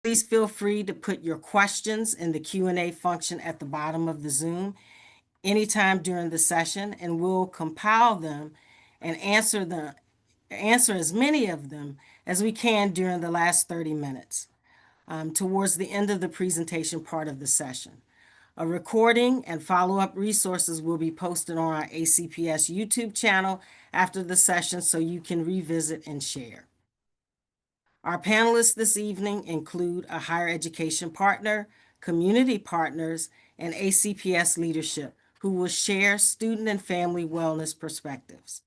Please feel free to put your questions in the Q&A function at the bottom of the Zoom anytime during the session, and we'll compile them and answer as many of them as we can during the last 30 minutes, towards the end of the presentation part of the session. A recording and follow-up resources will be posted on our ACPS YouTube channel after the session so you can revisit and share. Our panelists this evening include a higher education partner, community partners, and ACPS leadership who will share student and family wellness perspectives.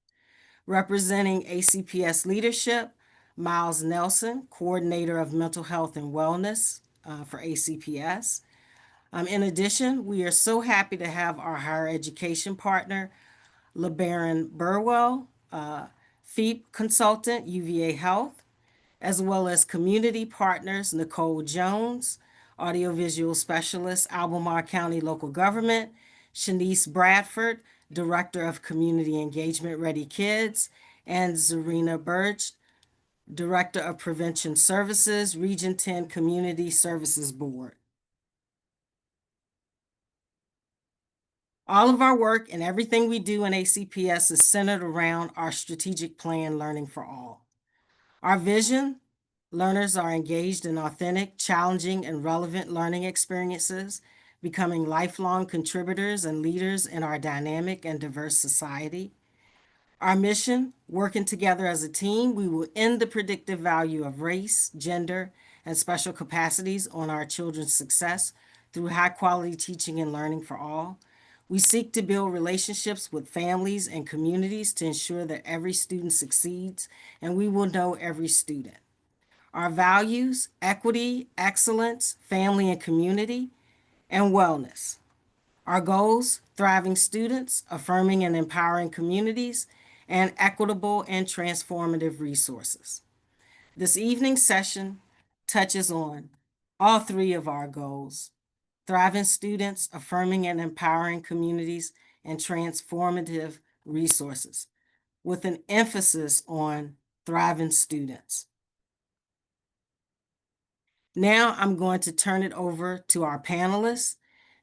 Representing ACPS leadership, Miles Nelson, Coordinator of Mental Health and Wellness for ACPS. In addition, we are so happy to have our higher education partner, LeBaron Burwell, FEEP consultant, UVA Health, as well as community partners, Nicole Jones, audiovisual specialist, Albemarle County Local Government, Shanice Bradford, Director of Community Engagement, Ready Kids, and Zarina Burge, Director of Prevention Services, Region 10 Community Services Board. All of our work and everything we do in ACPS is centered around our strategic plan, Learning for All. Our vision: learners are engaged in authentic, challenging, and relevant learning experiences, becoming lifelong contributors and leaders in our dynamic and diverse society. Our mission: working together as a team, we will end the predictive value of race, gender, and special capacities on our children's success through high-quality teaching and learning for all. We seek to build relationships with families and communities to ensure that every student succeeds, and we will know every student. Our values: equity, excellence, family and community, and wellness. Our goals: thriving students, affirming and empowering communities, and equitable and transformative resources. This evening's session touches on all three of our goals: thriving students, affirming and empowering communities, and transformative resources, with an emphasis on thriving students. Now I'm going to turn it over to our panelists,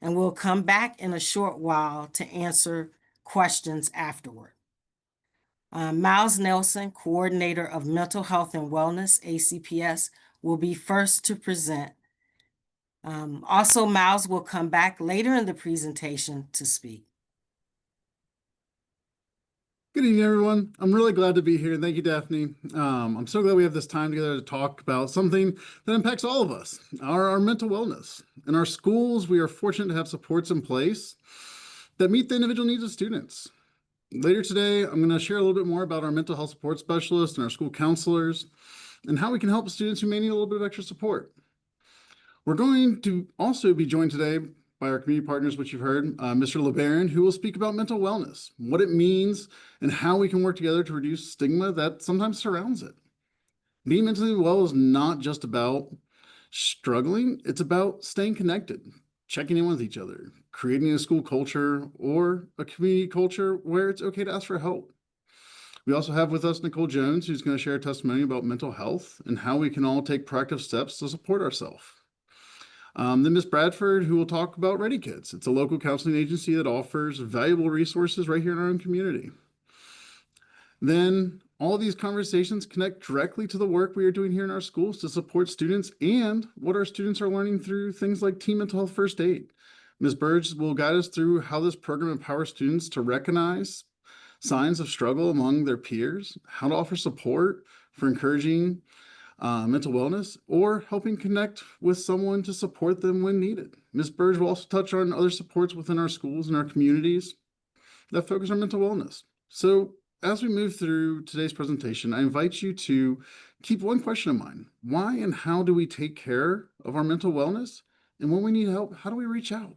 and we'll come back in a short while to answer questions afterward. Miles Nelson, Coordinator of Mental Health and Wellness, ACPS, will be first to present. Also, Miles will come back later in the presentation to speak. Good evening, everyone. I'm really glad to be here. Thank you, Daphne. I'm so glad we have this time together to talk about something that impacts all of us, our mental wellness. In our schools, we are fortunate to have supports in place that meet the individual needs of students. Later today, I'm going to share a little bit more about our mental health support specialists and our school counselors and how we can help students who may need a little bit of extra support. We're going to also be joined today by our community partners, which you've heard, Mr. LeBaron, who will speak about mental wellness, what it means, and how we can work together to reduce stigma that sometimes surrounds it. Being mentally well is not just about struggling, it's about staying connected, checking in with each other, creating a school culture or a community culture where it's okay to ask for help. We also have with us Nicole Jones, who's going to share a testimony about mental health and how we can all take proactive steps to support ourselves. Then Ms. Bradford, who will talk about Ready Kids. It's a local counseling agency that offers valuable resources right here in our own community. Then all these conversations connect directly to the work we are doing here in our schools to support students and what our students are learning through things like Teen Mental Health First Aid. Ms. Burge will guide us through how this program empowers students to recognize signs of struggle among their peers, how to offer support for encouraging mental wellness, or helping connect with someone to support them when needed. Ms. Burge will also touch on other supports within our schools and our communities that focus on mental wellness. So as we move through today's presentation, I invite you to keep one question in mind. Why and how do we take care of our mental wellness? And when we need help, how do we reach out?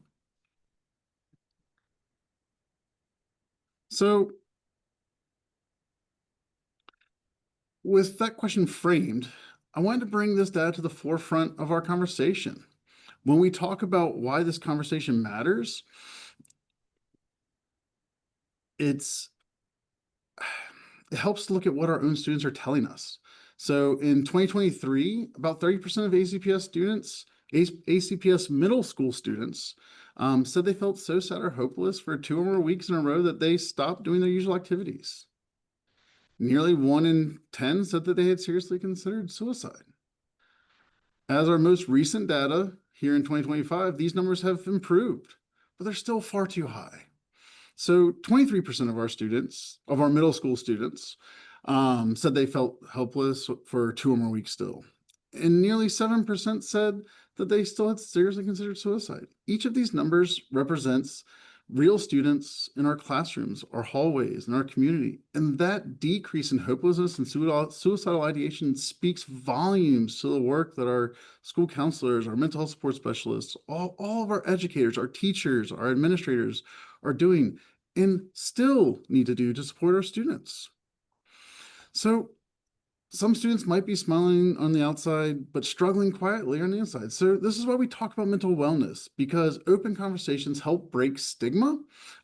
So with that question framed, I wanted to bring this data to the forefront of our conversation. When we talk about why this conversation matters, it helps to look at what our own students are telling us. So in 2023, about 30% of ACPS students, ACPS middle school students, said they felt so sad or hopeless for 2 or more weeks in a row that they stopped doing their usual activities. Nearly 1 in 10 said that they had seriously considered suicide. As our most recent data here in 2025, these numbers have improved, but they're still far too high. So 23% of our students, of our middle school students, said they felt helpless for 2 or more weeks still. And nearly 7% said that they still had seriously considered suicide. Each of these numbers represents real students in our classrooms, our hallways, in our community. And that decrease in hopelessness and suicidal ideation speaks volumes to the work that our school counselors, our mental health support specialists, all of our educators, our teachers, our administrators are doing and still need to do to support our students. So some students might be smiling on the outside, but struggling quietly on the inside. So this is why we talk about mental wellness, because open conversations help break stigma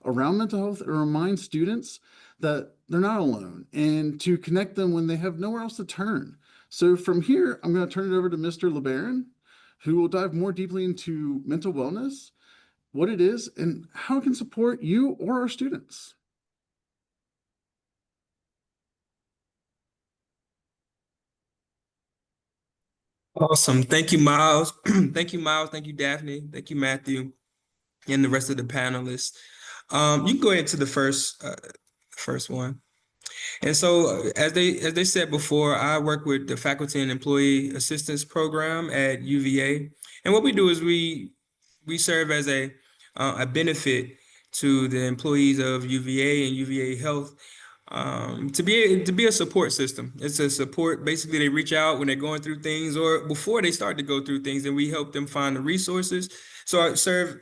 around mental health and remind students that they're not alone and to connect them when they have nowhere else to turn. So from here, I'm going to turn it over to Mr. LeBaron, who will dive more deeply into mental wellness, what it is, and how it can support you or our students. Awesome. Thank you, Miles. Thank you, Miles. Thank you, Daphne. Thank you, Matthew, and the rest of the panelists. You can go ahead to the first one. And so, as they said before, I work with the Faculty and Employee Assistance Program at UVA, and what we do is we serve as a benefit to the employees of UVA and UVA Health, to be a support system. It's a support. Basically, they reach out when they're going through things or before they start to go through things, and we help them find the resources. So I serve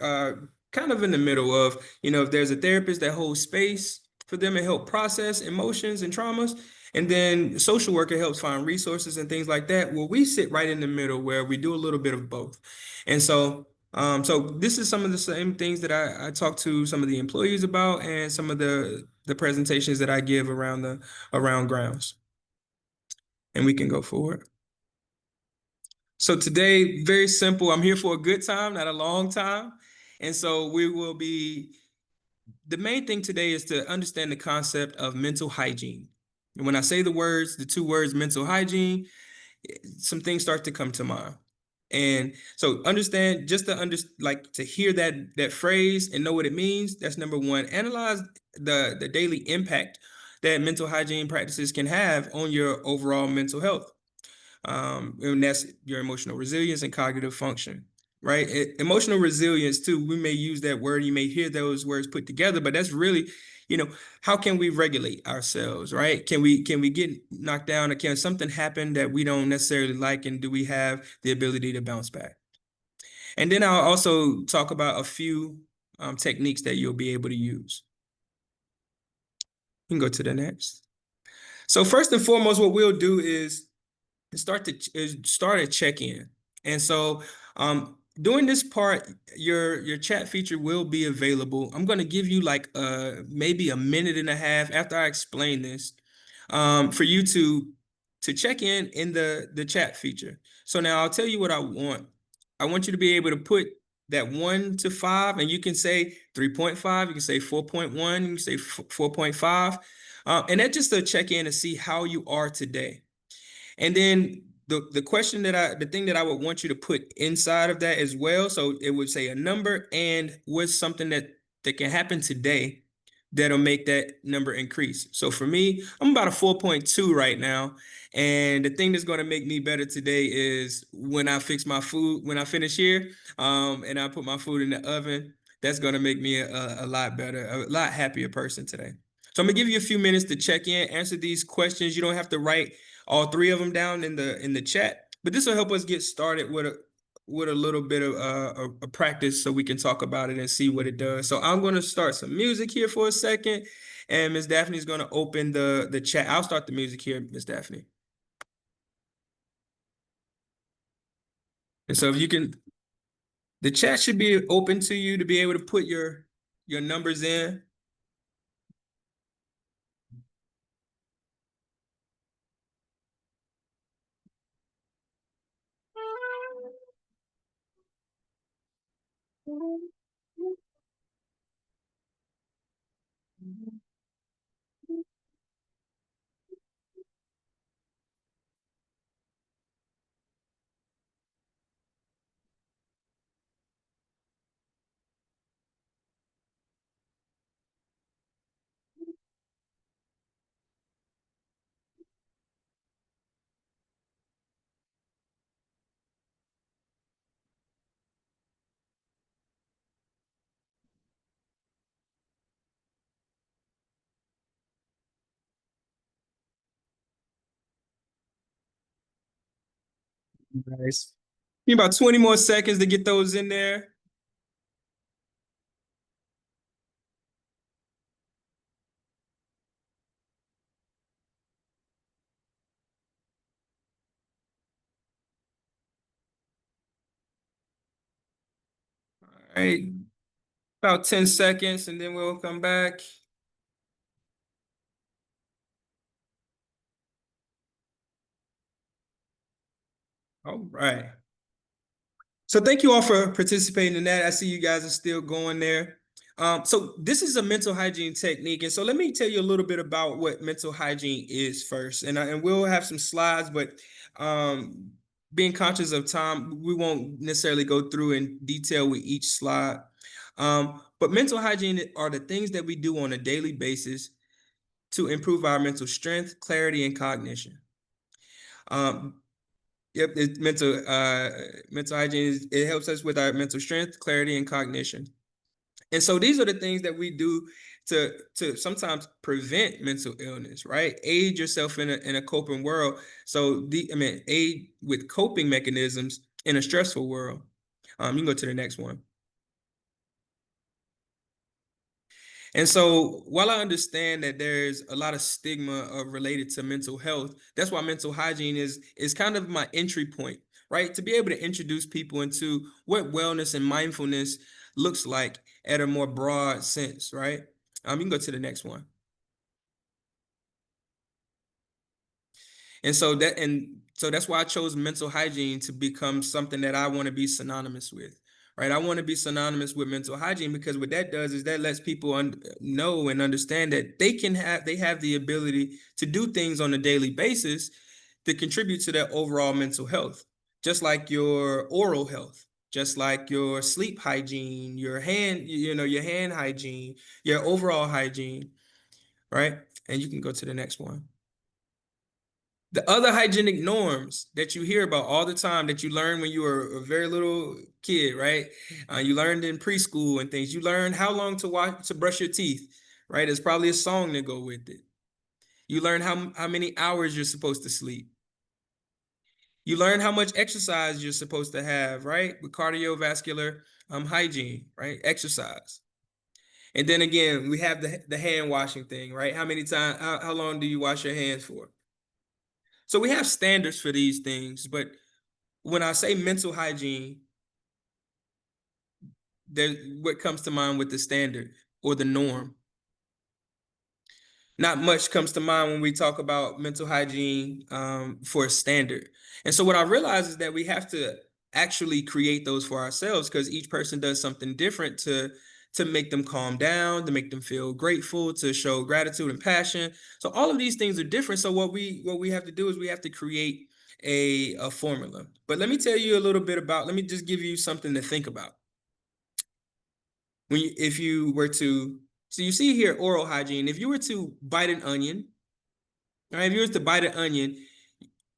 kind of in the middle of, if there's a therapist that holds space for them and help process emotions and traumas, and then social worker helps find resources and things like that. Well, we sit right in the middle where we do a little bit of both. And so this is some of the same things that I talk to some of the employees about, and some of the presentations that I give around grounds. And we can go forward. So today, very simple. I'm here for a good time, not a long time. And so the main thing today is to understand the concept of mental hygiene. And when I say the 2 words mental hygiene, some things start to come to mind. And so understand, just to hear that phrase and know what it means, that's number one. Analyze the daily impact that mental hygiene practices can have on your overall mental health. And that's your emotional resilience and cognitive function, right? Emotional resilience too, we may use that word, you may hear those words put together, but that's really, how can we regulate ourselves, right? Can we get knocked down, or can something happen that we don't necessarily like, and do we have the ability to bounce back? And then I'll also talk about a few techniques that you'll be able to use. You can go to the next. So first and foremost, what we'll do is start a check-in. And so during this part, your chat feature will be available. I'm going to give you like maybe a minute and a half after I explain this, for you to check in the chat feature. So now I'll tell you what I want. I want you to be able to put that 1 to 5, and you can say 3.5, you can say 4.1, you can say 4.5, and that's just a check in to see how you are today. And then the thing that I would want you to put inside of that as well. So it would say a number and what's something that can happen today that'll make that number increase. So for me, I'm about a 4.2 right now. And the thing that's going to make me better today is when I fix my food, when I finish here, and I put my food in the oven, that's going to make me a lot better, a lot happier person today. So I'm gonna give you a few minutes to check in, answer these questions. You don't have to write all 3 of them down in the chat, but this will help us get started with a little bit of a practice, so we can talk about it and see what it does. So I'm going to start some music here for a second, and Ms. Daphne is going to open the chat. I'll start the music here, Ms. Daphne. And so if you can, the chat should be open to you to be able to put your numbers in. Nice. Need about 20 more seconds to get those in there. All right. About 10 seconds and then we'll come back. All right. So thank you all for participating in that. I see you guys are still going there. So this is a mental hygiene technique. And so let me tell you a little bit about what mental hygiene is first. And we'll have some slides, but being conscious of time, we won't necessarily go through in detail with each slide. But mental hygiene are the things that we do on a daily basis to improve our mental strength, clarity, and cognition. Yep, mental hygiene it helps us with our mental strength, clarity, and cognition. And so these are the things that we do to sometimes prevent mental illness, right? Aid yourself in a coping world. So aid with coping mechanisms in a stressful world. You can go to the next one. And so while I understand that there's a lot of stigma related to mental health, that's why mental hygiene is kind of my entry point, right? To be able to introduce people into what wellness and mindfulness looks like at a more broad sense, right? You can go to the next one. And so that's why I chose mental hygiene to become something that I want to be synonymous with. Right. I want to be synonymous with mental hygiene because what that does is that lets people know and understand that they have the ability to do things on a daily basis to contribute to their overall mental health, just like your oral health, just like your sleep hygiene, your hand hygiene, your overall hygiene. Right. And you can go to the next one. The other hygienic norms that you hear about all the time that you learn when you were a very little kid, right? You learned in preschool and things. You learn how long to brush your teeth, right? There's probably a song to go with it. You learn how many hours you're supposed to sleep. You learn how much exercise you're supposed to have, right? With cardiovascular hygiene, right? Exercise. And then again, we have the hand washing thing, right? How many times, how long do you wash your hands for? So we have standards for these things, but when I say mental hygiene, what comes to mind with the standard or the norm? Not much comes to mind when we talk about mental hygiene for a standard. And so what I realize is that we have to actually create those for ourselves because each person does something different to make them calm down, to make them feel grateful, to show gratitude and passion. So all of these things are different. So what we have to do is we have to create a formula. But let me tell you a little bit about, let me just give you something to think about. If you were to, so you see here oral hygiene, if you were to bite an onion, right? If you were to bite an onion,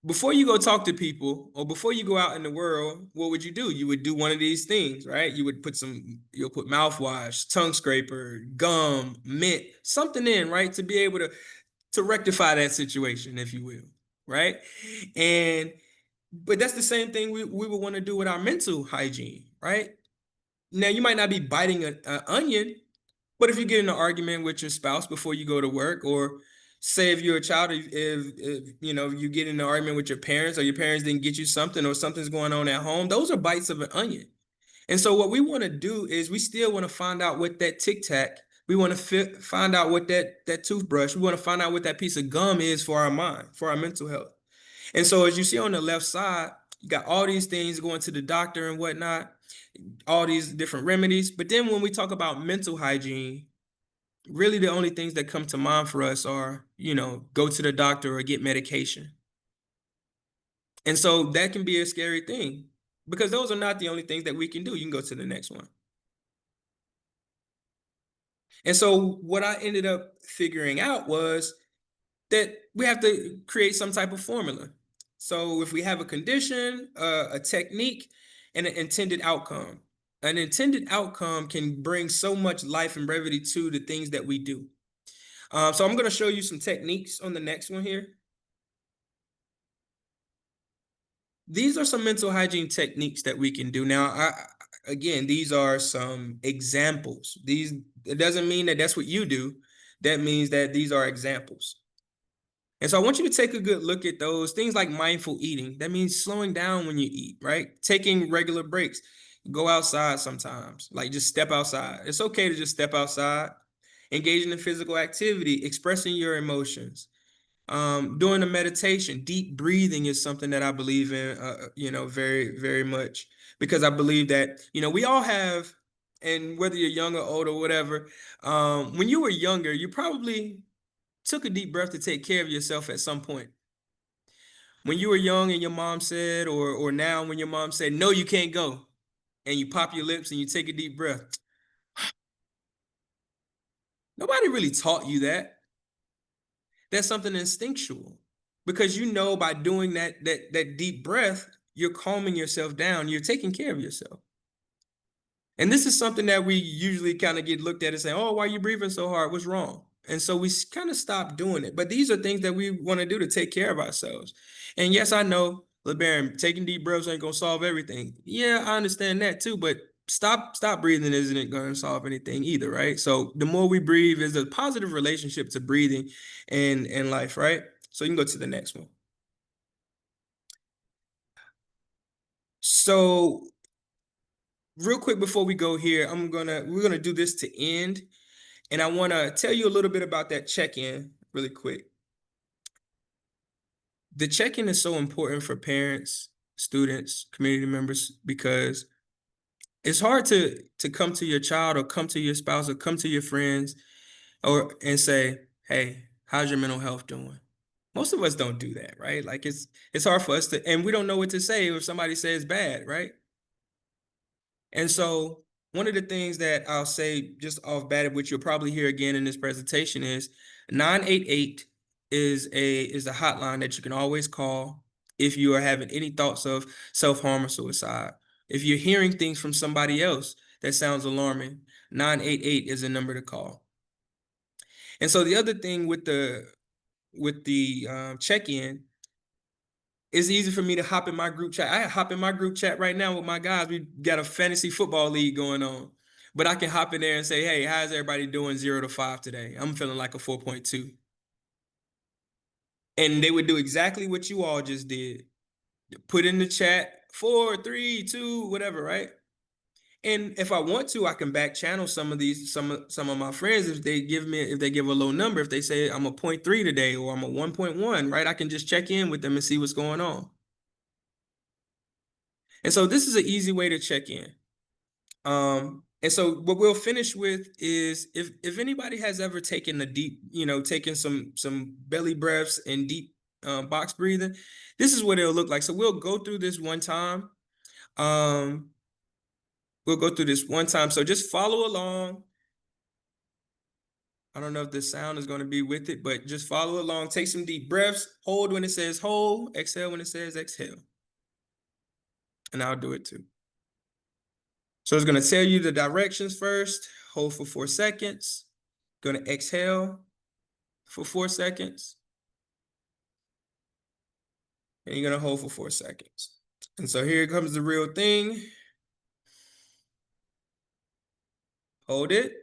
before you go talk to people or before you go out in the world, what would you do? You would do one of these things, right? You'll put mouthwash, tongue scraper, gum, mint, something in, right? To be able to rectify that situation, if you will, right? But that's the same thing we would want to do with our mental hygiene, right? Now, you might not be biting an onion, but if you get in an argument with your spouse before you go to work, or say if you're a child, if you get in an argument with your parents or your parents didn't get you something or something's going on at home, those are bites of an onion. And so what we want to do is we still want to find out what that Tic Tac, we want to find out what that toothbrush, we want to find out what that piece of gum is for our mind, for our mental health. And so as you see on the left side, You got all these things going to the doctor and whatnot, all these different remedies. But then when we talk about mental hygiene, really the only things that come to mind for us are, go to the doctor or get medication. And so that can be a scary thing because those are not the only things that we can do. You can go to the next one. And so what I ended up figuring out was that we have to create some type of formula. So if we have a condition, a technique, and an intended outcome can bring so much life and brevity to the things that we do. So I'm going to show you some techniques on the next one here. These are some mental hygiene techniques that we can do. Now, again, these are some examples. It doesn't mean that that's what you do. That means that these are examples. And so I want you to take a good look at those things like mindful eating. That means slowing down when you eat, right? Taking regular breaks. Go outside sometimes, like just step outside. It's okay to just step outside. Engaging in physical activity, expressing your emotions. Doing a meditation, deep breathing is something that I believe in, very, very much, because I believe that, we all have, and whether you're young or old or whatever, when you were younger, you probably took a deep breath to take care of yourself at some point. When you were young and your mom said, or now when your mom said, no, you can't go, and you pop your lips and you take a deep breath. Nobody really taught you that. That's something instinctual, because by doing that deep breath, you're calming yourself down, you're taking care of yourself. And this is something that we usually kind of get looked at and say, oh, why are you breathing so hard? What's wrong? And so we kind of stop doing it. But these are things that we want to do to take care of ourselves. And yes, I know, LeBaron, taking deep breaths ain't going to solve everything. Yeah, I understand that too. But stop breathing isn't going to solve anything either, right? So the more we breathe is a positive relationship to breathing and life, right? So you can go to the next one. So real quick before we go here, we're gonna do this to end, and I want to tell you a little bit about that check-in really quick. The check-in is so important for parents, students, community members, because it's hard to come to your child or come to your spouse or come to your friends and say, hey, how's your mental health doing? Most of us don't do that, right? Like it's hard for us to, and we don't know what to say if somebody says bad, right? And so one of the things that I'll say just off bat, which you'll probably hear again in this presentation, is 988 is a hotline that you can always call if you are having any thoughts of self-harm or suicide. If you're hearing things from somebody else that sounds alarming, 988 is a number to call. And so the other thing with the check-in, it's easy for me to hop in my group chat. I hop in my group chat right now with my guys. We got a fantasy football league going on, but I can hop in there and say, hey, how's everybody doing 0 to 5 today? I'm feeling like a 4.2. And they would do exactly what you all just did. Put in the chat 4, 3, 2, whatever, right? And if I want to, I can back channel some of my friends if they give a low number, if they say I'm a 0.3 today or I'm a 1.1, right? I can just check in with them and see what's going on. And so this is an easy way to check in. And so what we'll finish with is if anybody has ever taken a deep, taken some belly breaths and deep box breathing, this is what it'll look like. So we'll go through this one time. So just follow along. I don't know if the sound is going to be with it, but just follow along. Take some deep breaths. Hold when it says hold. Exhale when it says exhale. And I'll do it too. So it's going to tell you the directions first. Hold for 4 seconds. Going to exhale for 4 seconds. And you're going to hold for 4 seconds. And so here comes the real thing. Hold it.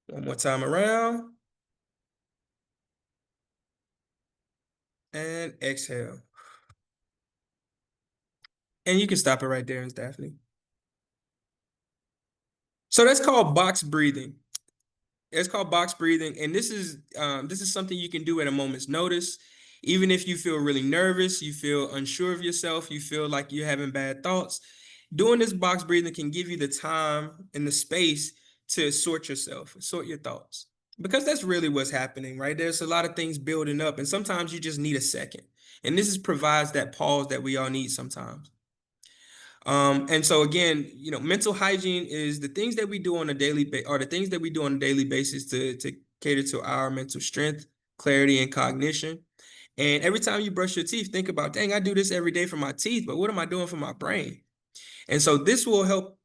One more time around. And exhale. And you can stop it right there, Ms. Daphne. So that's called box breathing. It's called box breathing, and this is something you can do at a moment's notice. Even if you feel really nervous, you feel unsure of yourself, you feel like you're having bad thoughts, doing this box breathing can give you the time and the space to sort yourself, sort your thoughts. Because that's really what's happening, right? There's a lot of things building up, and sometimes you just need a second. And this provides that pause that we all need sometimes. And so again, mental hygiene is the things that we do on a daily basis to cater to our mental strength, clarity, and cognition. And every time you brush your teeth, think about, dang, I do this every day for my teeth, but what am I doing for my brain? And so this will help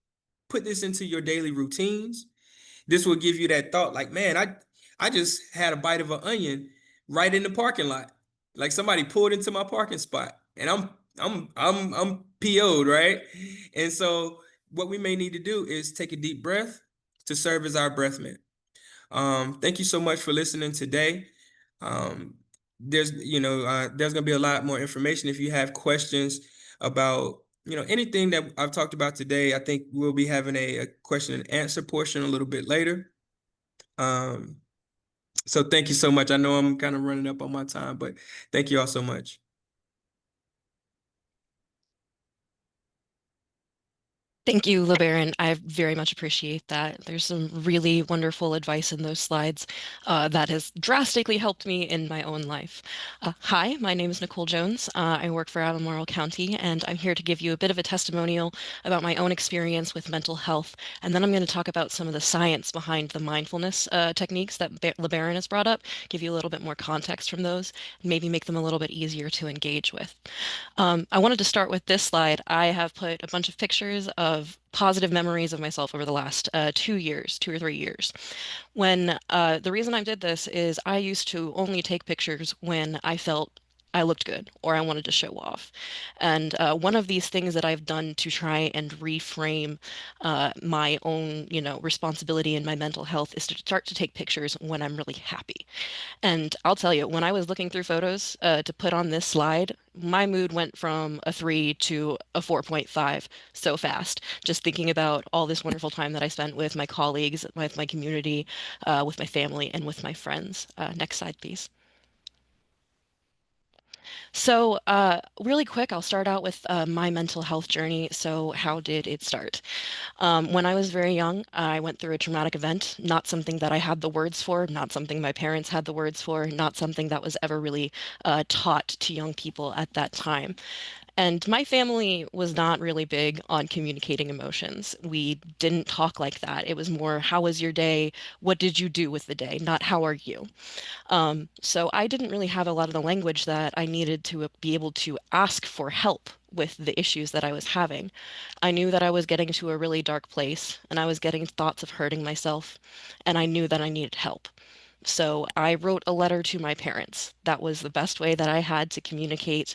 put this into your daily routines. This will give you that thought like, man, I just had a bite of an onion right in the parking lot. Like somebody pulled into my parking spot and I'm PO'd, right? And so what we may need to do is take a deep breath to serve as our breath mint. Thank you so much for listening today. There's gonna be a lot more information. If you have questions about anything that I've talked about today, I think we'll be having a question and answer portion a little bit later. So thank you so much. I know I'm kind of running up on my time, but thank you all so much. Thank you, LeBaron. I very much appreciate that. There's some really wonderful advice in those slides that has drastically helped me in my own life. Hi, my name is Nicole Jones. I work for Albemarle County, and I'm here to give you a bit of a testimonial about my own experience with mental health. And then I'm going to talk about some of the science behind the mindfulness techniques that LeBaron has brought up, give you a little bit more context from those, and maybe make them a little bit easier to engage with. I wanted to start with this slide. I have put a bunch of pictures of positive memories of myself over the last 2 years, 2 or 3 years. When the reason I did this is I used to only take pictures when I felt I looked good or I wanted to show off. And one of these things that I've done to try and reframe my own, responsibility in my mental health is to start to take pictures when I'm really happy. And I'll tell you, when I was looking through photos to put on this slide, my mood went from a 3 to a 4.5 so fast. Just thinking about all this wonderful time that I spent with my colleagues, with my community, with my family, and with my friends. Next slide, please. So, really quick, I'll start out with my mental health journey. So, how did it start? When I was very young, I went through a traumatic event, not something that I had the words for, not something my parents had the words for, not something that was ever really taught to young people at that time. And my family was not really big on communicating emotions. We didn't talk like that. It was more, how was your day? What did you do with the day? Not how are you? So I didn't really have a lot of the language that I needed to be able to ask for help with the issues that I was having. I knew that I was getting to a really dark place and I was getting thoughts of hurting myself, and I knew that I needed help. So I wrote a letter to my parents. That was the best way that I had to communicate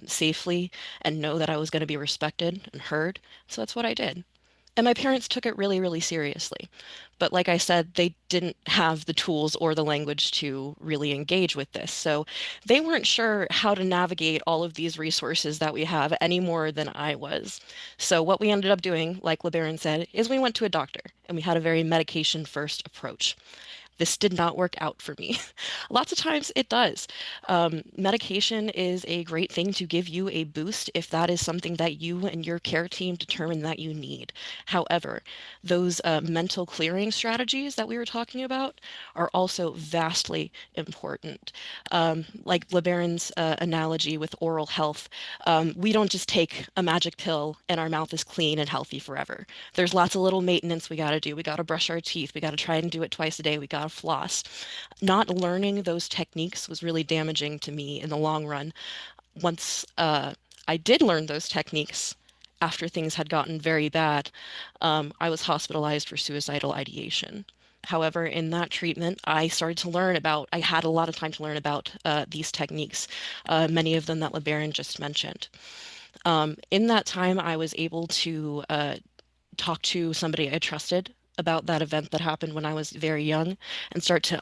safely and know that I was going to be respected and heard. So that's what I did. And my parents took it really, really seriously. But like I said, they didn't have the tools or the language to really engage with this. So they weren't sure how to navigate all of these resources that we have any more than I was. So what we ended up doing, like LeBaron said, is we went to a doctor and we had a very medication first approach. This did not work out for me. Lots of times it does. Medication is a great thing to give you a boost if that is something that you and your care team determine that you need. However, those mental clearing strategies that we were talking about are also vastly important. Like LeBaron's analogy with oral health, we don't just take a magic pill and our mouth is clean and healthy forever. There's lots of little maintenance we got to do. We got to brush our teeth. We got to try and do it twice a day. We got to floss. Not learning those techniques was really damaging to me in the long run. Once I did learn those techniques, after things had gotten very bad, I was hospitalized for suicidal ideation. However, in that treatment, I started to learn about, I had a lot of time to learn about these techniques, many of them that LeBaron just mentioned. In that time, I was able to talk to somebody I trusted about that event that happened when I was very young and start to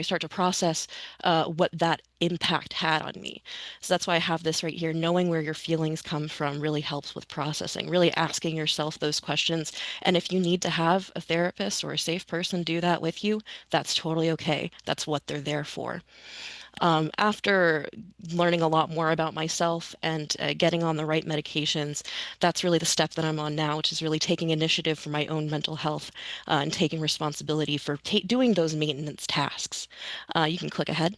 start to process what that impact had on me. So that's why I have this right here. Knowing where your feelings come from really helps with processing, really asking yourself those questions. And if you need to have a therapist or a safe person do that with you, that's totally okay. That's what they're there for. After learning a lot more about myself and getting on the right medications, that's really the step that I'm on now, which is really taking initiative for my own mental health and taking responsibility for doing those maintenance tasks. You can click ahead.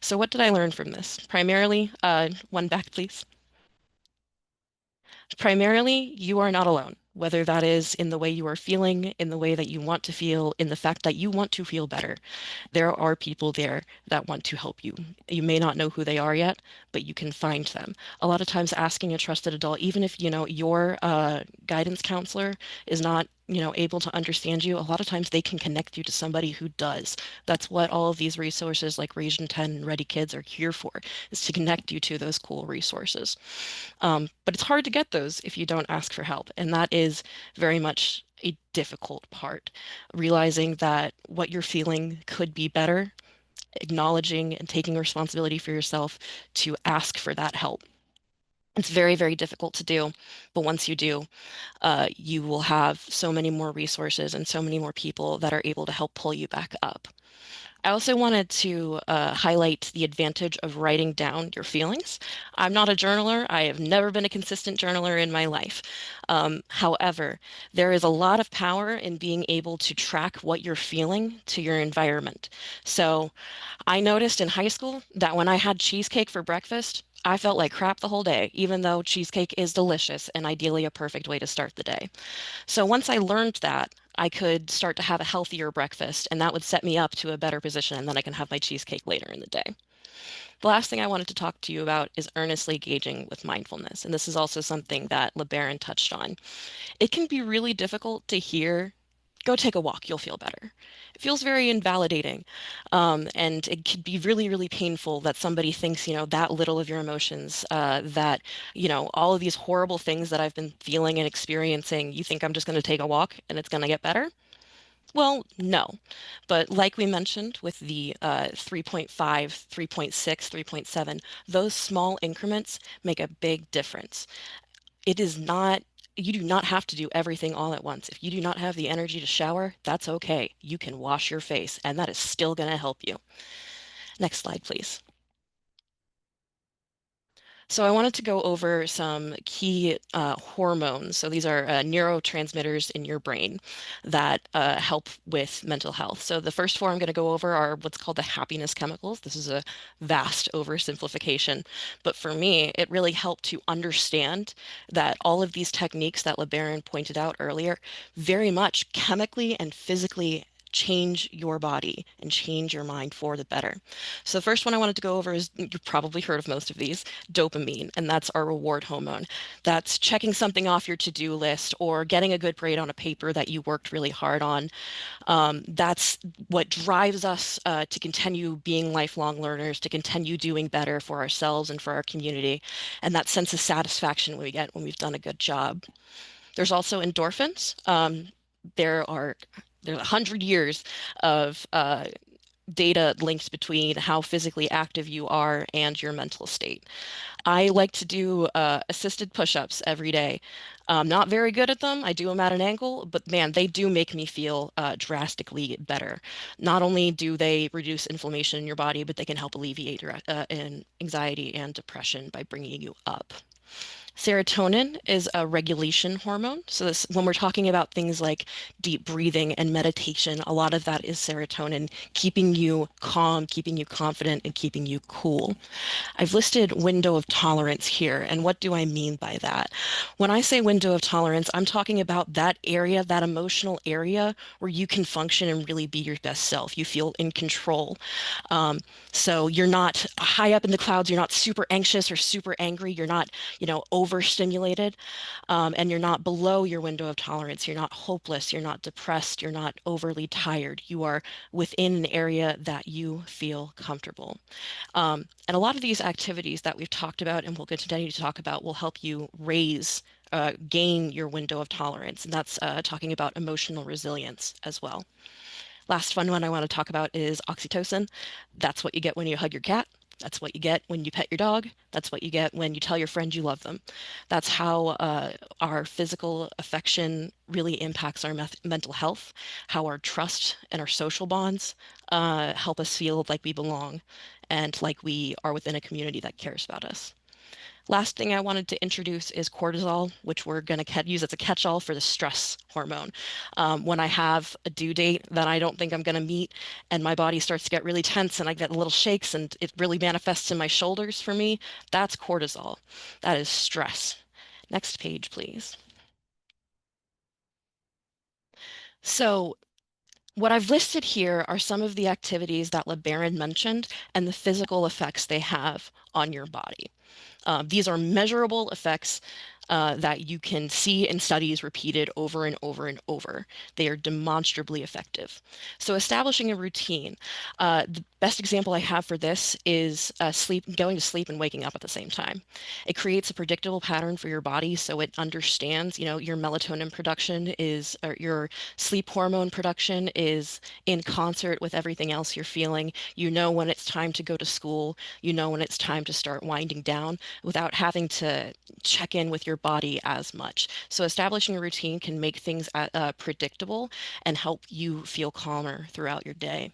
So what did I learn from this? Primarily, one back, please. Primarily, you are not alone, whether that is in the way you are feeling, in the way that you want to feel, in the fact that you want to feel better. There are people there that want to help you. You may not know who they are yet, but you can find them. A lot of times asking a trusted adult, even if, your guidance counselor is not, able to understand you, a lot of times they can connect you to somebody who does. That's what all of these resources like Region 10 and Ready Kids are here for, is to connect you to those cool resources. But it's hard to get those if you don't ask for help. And that is very much a difficult part, realizing that what you're feeling could be better, acknowledging and taking responsibility for yourself to ask for that help. It's very, very difficult to do, but once you do, you will have so many more resources and so many more people that are able to help pull you back up. I also wanted to highlight the advantage of writing down your feelings. I'm not a journaler. I have never been a consistent journaler in my life. However, there is a lot of power in being able to track what you're feeling to your environment. So I noticed in high school that when I had cheesecake for breakfast, I felt like crap the whole day, even though cheesecake is delicious and ideally a perfect way to start the day. So once I learned that, I could start to have a healthier breakfast, and that would set me up to a better position, and then I can have my cheesecake later in the day. The last thing I wanted to talk to you about is earnestly engaging with mindfulness, and this is also something that LeBaron touched on. It can be really difficult to hear, go take a walk, you'll feel better. It feels very invalidating. And it could be really, really painful that somebody thinks, that little of your emotions, that, all of these horrible things that I've been feeling and experiencing, you think I'm just going to take a walk and it's going to get better? Well, no. But like we mentioned with the 3.5, 3.6, 3.7, those small increments make a big difference. It is not, you do not have to do everything all at once. If you do not have the energy to shower, that's okay. You can wash your face, and that is still going to help you. Next slide, please. So I wanted to go over some key hormones. So these are neurotransmitters in your brain that help with mental health. So the first four I'm going to go over are what's called the happiness chemicals. This is a vast oversimplification, but for me, it really helped to understand that all of these techniques that LeBaron pointed out earlier very much chemically and physically change your body and change your mind for the better. So the first one I wanted to go over is, you've probably heard of most of these, dopamine, and that's our reward hormone. That's checking something off your to-do list or getting a good grade on a paper that you worked really hard on. That's what drives us to continue being lifelong learners, to continue doing better for ourselves and for our community, and that sense of satisfaction we get when we've done a good job. There's also endorphins. There's 100 years of data linked between how physically active you are and your mental state. I like to do assisted push-ups every day. I'm not very good at them. I do them at an angle, but man, they do make me feel drastically better. Not only do they reduce inflammation in your body, but they can help alleviate your anxiety and depression by bringing you up. Serotonin is a regulation hormone. So this, when we're talking about things like deep breathing and meditation, a lot of that is serotonin, keeping you calm, keeping you confident, and keeping you cool. I've listed window of tolerance here, and what do I mean by that? When I say window of tolerance, I'm talking about that area, that emotional area where you can function and really be your best self. You feel in control. So you're not high up in the clouds, you're not super anxious or super angry, you're not, overstimulated, and you're not below your window of tolerance. You're not hopeless, you're not depressed, you're not overly tired. You are within an area that you feel comfortable. And a lot of these activities that we've talked about and we'll continue to talk about will help you raise gain your window of tolerance. And that's talking about emotional resilience as well. Last fun one I want to talk about is oxytocin. That's what you get when you hug your cat. That's what you get when you pet your dog. That's what you get when you tell your friend you love them. That's how our physical affection really impacts our mental health, how our trust and our social bonds help us feel like we belong and like we are within a community that cares about us. Last thing I wanted to introduce is cortisol, which we're going to use as a catch-all for the stress hormone. When I have a due date that I don't think I'm going to meet and my body starts to get really tense and I get little shakes and it really manifests in my shoulders for me, that's cortisol. That is stress. Next page, please. So what I've listed here are some of the activities that LeBaron mentioned and the physical effects they have on your body. These are measurable effects that you can see in studies repeated over and over and over. They are demonstrably effective. So establishing a routine. The best example I have for this is going to sleep and waking up at the same time. It creates a predictable pattern for your body so it understands, your melatonin production or your sleep hormone production is in concert with everything else you're feeling. You know when it's time to go to school. You know when it's time to start winding down without having to check in with your body as much. So establishing a routine can make things predictable and help you feel calmer throughout your day.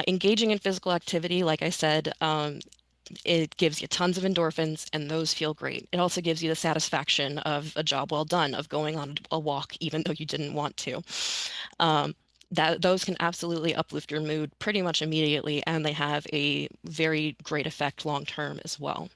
Engaging in physical activity, like I said, it gives you tons of endorphins and those feel great. It also gives you the satisfaction of a job well done, of going on a walk even though you didn't want to. Those can absolutely uplift your mood pretty much immediately, and they have a very great effect long term as well.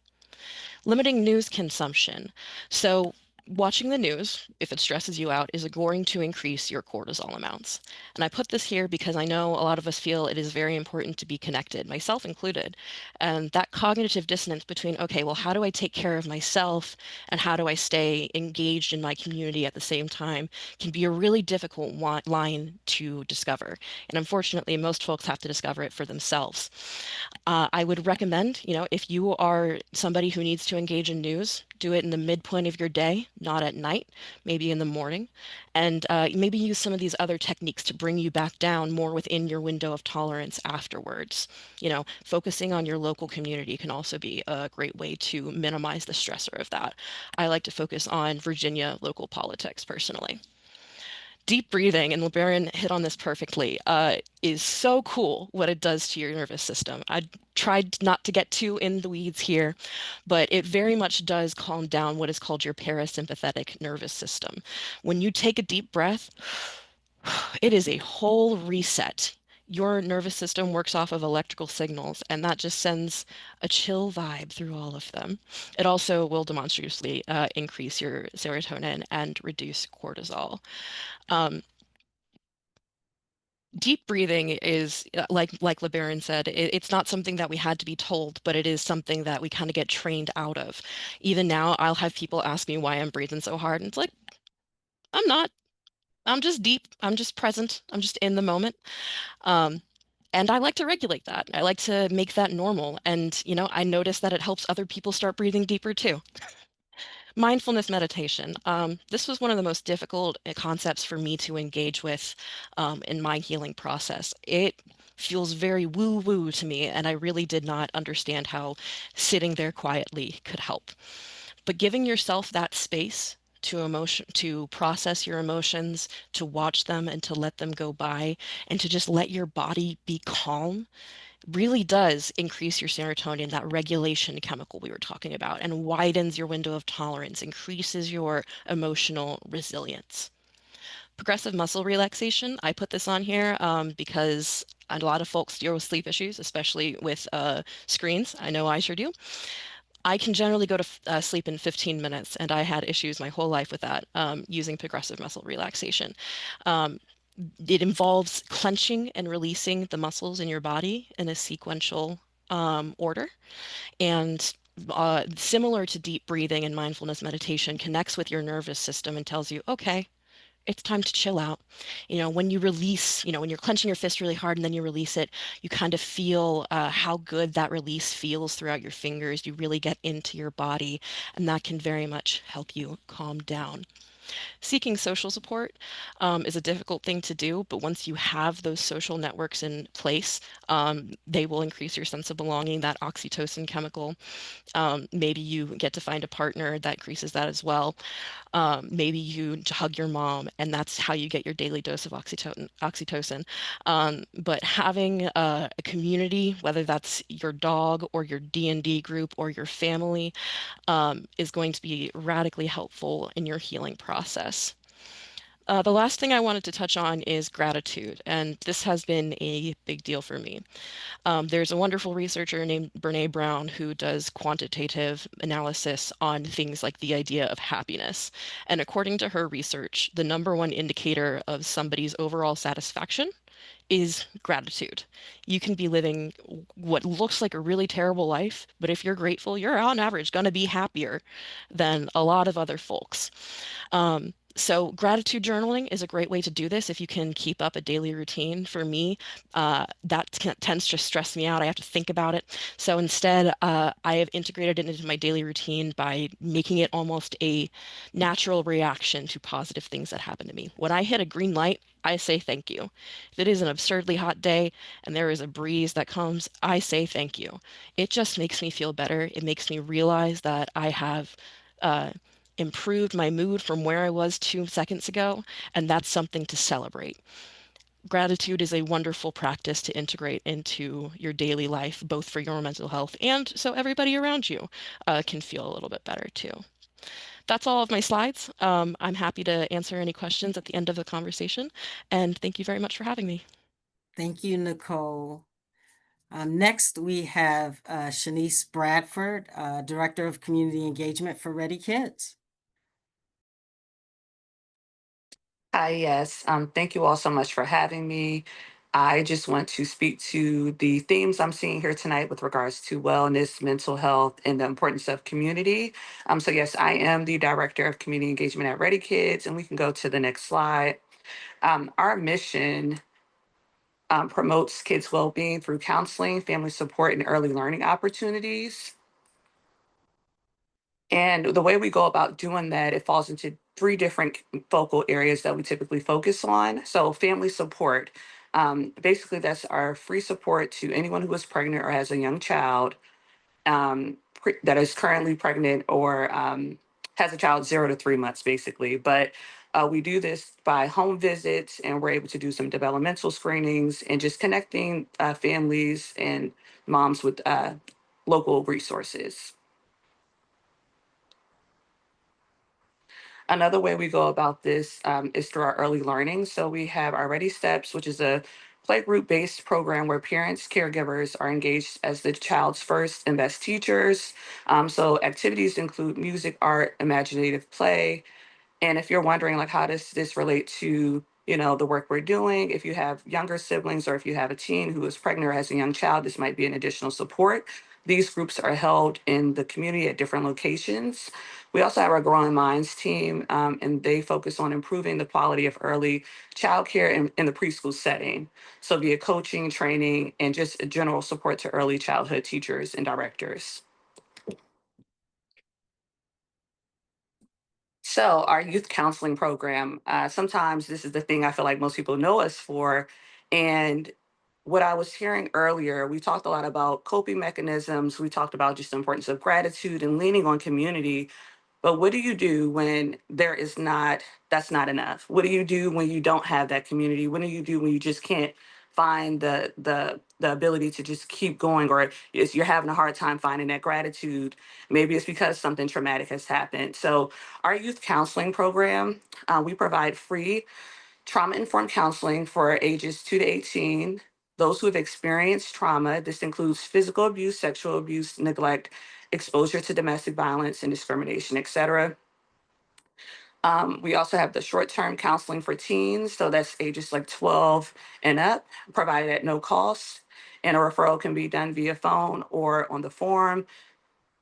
Limiting news consumption. So watching the news, if it stresses you out, is going to increase your cortisol amounts. And I put this here because I know a lot of us feel it is very important to be connected, myself included. And that cognitive dissonance between, okay, well, how do I take care of myself and how do I stay engaged in my community at the same time can be a really difficult line to discover. And unfortunately, most folks have to discover it for themselves. I would recommend, if you are somebody who needs to engage in news, do it in the midpoint of your day, not at night, maybe in the morning, and maybe use some of these other techniques to bring you back down more within your window of tolerance afterwards. Focusing on your local community can also be a great way to minimize the stressor of that. I like to focus on Virginia local politics personally. Deep breathing, and LeBaron hit on this perfectly, is so cool what it does to your nervous system. I tried not to get too in the weeds here, but it very much does calm down what is called your parasympathetic nervous system. When you take a deep breath, it is a whole reset. Your nervous system works off of electrical signals, and that just sends a chill vibe through all of them. It also will demonstratively increase your serotonin and reduce cortisol. Deep breathing is like LeBaron said, it's not something that we had to be told, but it is something that we kind of get trained out of. Even now, I'll have people ask me why I'm breathing so hard, and it's like, I'm not. I'm just deep. I'm just present. I'm just in the moment. And I like to regulate that. I like to make that normal. And, I notice that it helps other people start breathing deeper too. Mindfulness meditation. This was one of the most difficult concepts for me to engage with in my healing process. It feels very woo-woo to me, and I really did not understand how sitting there quietly could help. But giving yourself that space to process your emotions, to watch them and to let them go by, and to just let your body be calm really does increase your serotonin, that regulation chemical we were talking about, and widens your window of tolerance, increases your emotional resilience. Progressive muscle relaxation, I put this on here because a lot of folks deal with sleep issues, especially with screens. I know I sure do. I can generally go to sleep in 15 minutes, and I had issues my whole life with that using progressive muscle relaxation. It involves clenching and releasing the muscles in your body in a sequential order. And similar to deep breathing and mindfulness meditation, connects with your nervous system and tells you, okay, it's time to chill out. When you release, when you're clenching your fist really hard and then you release it, you kind of feel how good that release feels throughout your fingers. You really get into your body, and that can very much help you calm down. Seeking social support is a difficult thing to do, but once you have those social networks in place, they will increase your sense of belonging, that oxytocin chemical. Maybe you get to find a partner that increases that as well. Maybe you hug your mom, and that's how you get your daily dose of oxytocin. But having a community, whether that's your dog or your D&D group or your family, is going to be radically helpful in your healing process. The last thing I wanted to touch on is gratitude, and this has been a big deal for me. There's a wonderful researcher named Brene Brown who does quantitative analysis on things like the idea of happiness. And according to her research, the number one indicator of somebody's overall satisfaction is gratitude. You can be living what looks like a really terrible life, but if you're grateful, you're on average going to be happier than a lot of other folks. So gratitude journaling is a great way to do this if you can keep up a daily routine. For me, that tends to stress me out. I have to think about it. So instead, I have integrated it into my daily routine by making it almost a natural reaction to positive things that happen to me. When I hit a green light, I say thank you. If it is an absurdly hot day and there is a breeze that comes, I say thank you. It just makes me feel better. It makes me realize that I have improved my mood from where I was 2 seconds ago, and that's something to celebrate. Gratitude is a wonderful practice to integrate into your daily life, both for your mental health and so everybody around you can feel a little bit better too. That's all of my slides. I'm happy to answer any questions at the end of the conversation, and thank you very much for having me. Thank you, Nicole. Next, we have Shanice Bradford, Director of Community Engagement for Ready Kids. Hi, yes. Thank you all so much for having me. I just want to speak to the themes I'm seeing here tonight with regards to wellness, mental health, and the importance of community. So yes, I am the Director of Community Engagement at Ready Kids, and we can go to the next slide. Our mission promotes kids' well-being through counseling, family support, and early learning opportunities. And the way we go about doing that, it falls into three different focal areas that we typically focus on. So, family support. Basically, that's our free support to anyone who is pregnant or has a young child that is currently pregnant or has a child 0 to 3 months, basically. But we do this by home visits, and we're able to do some developmental screenings and just connecting families and moms with local resources. Another way we go about this is through our early learning. So we have our Ready Steps, which is a playgroup-based program where parents, caregivers are engaged as the child's first and best teachers. So activities include music, art, imaginative play, and if you're wondering, like, how does this relate to, the work we're doing? If you have younger siblings or if you have a teen who is pregnant or has a young child, this might be an additional support. These groups are held in the community at different locations. We also have our Growing Minds team, and they focus on improving the quality of early childcare in the preschool setting. So via coaching, training, and just a general support to early childhood teachers and directors. So our youth counseling program, sometimes this is the thing I feel like most people know us for. And what I was hearing earlier, we talked a lot about coping mechanisms. We talked about just the importance of gratitude and leaning on community. But what do you do when that's not enough? What do you do when you don't have that community? What do you do when you just can't find the ability to just keep going, or you're having a hard time finding that gratitude? Maybe it's because something traumatic has happened. So our youth counseling program, we provide free trauma-informed counseling for ages 2 to 18. Those who have experienced trauma, this includes physical abuse, sexual abuse, neglect, exposure to domestic violence and discrimination, et cetera. We also have the short-term counseling for teens, so that's ages like 12 and up, provided at no cost. And a referral can be done via phone or on the form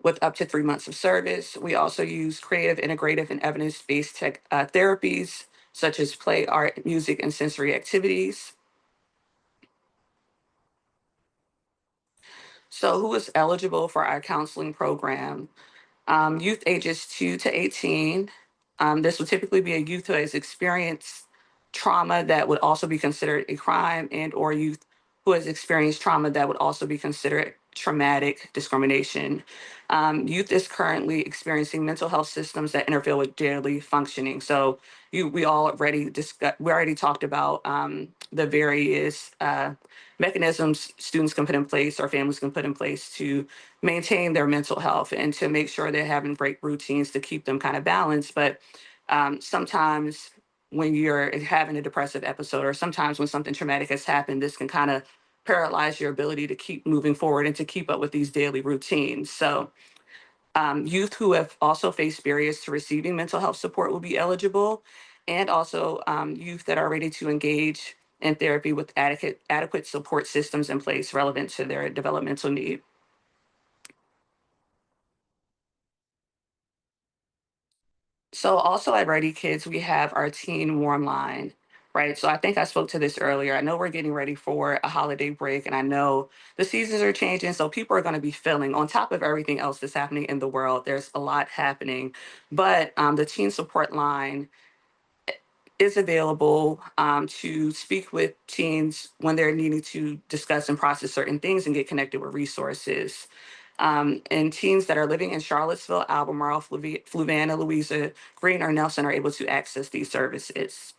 with up to 3 months of service. We also use creative, integrative, and evidence-based therapies such as play, art, music, and sensory activities. So who is eligible for our counseling program? Youth ages 2 to 18. This would typically be a youth who has experienced trauma that would also be considered a crime, and or youth who has experienced trauma that would also be considered traumatic discrimination. Youth is currently experiencing mental health systems that interfere with daily functioning. So we already talked about the various mechanisms students can put in place or families can put in place to maintain their mental health and to make sure they're having break routines to keep them kind of balanced. But sometimes when you're having a depressive episode, or sometimes when something traumatic has happened, this can kind of paralyze your ability to keep moving forward and to keep up with these daily routines. So youth who have also faced barriers to receiving mental health support will be eligible, and also youth that are ready to engage in therapy with adequate support systems in place relevant to their developmental need. So also at Ready Kids, we have our Teen Warm Line, right? So I think I spoke to this earlier. I know we're getting ready for a holiday break, and I know the seasons are changing, so people are going to be feeling, on top of everything else that's happening in the world, there's a lot happening. But the Teen Support Line is available to speak with teens when they're needing to discuss and process certain things and get connected with resources. And teens that are living in Charlottesville, Albemarle, Fluvanna, Louisa, Greene, or Nelson are able to access these services.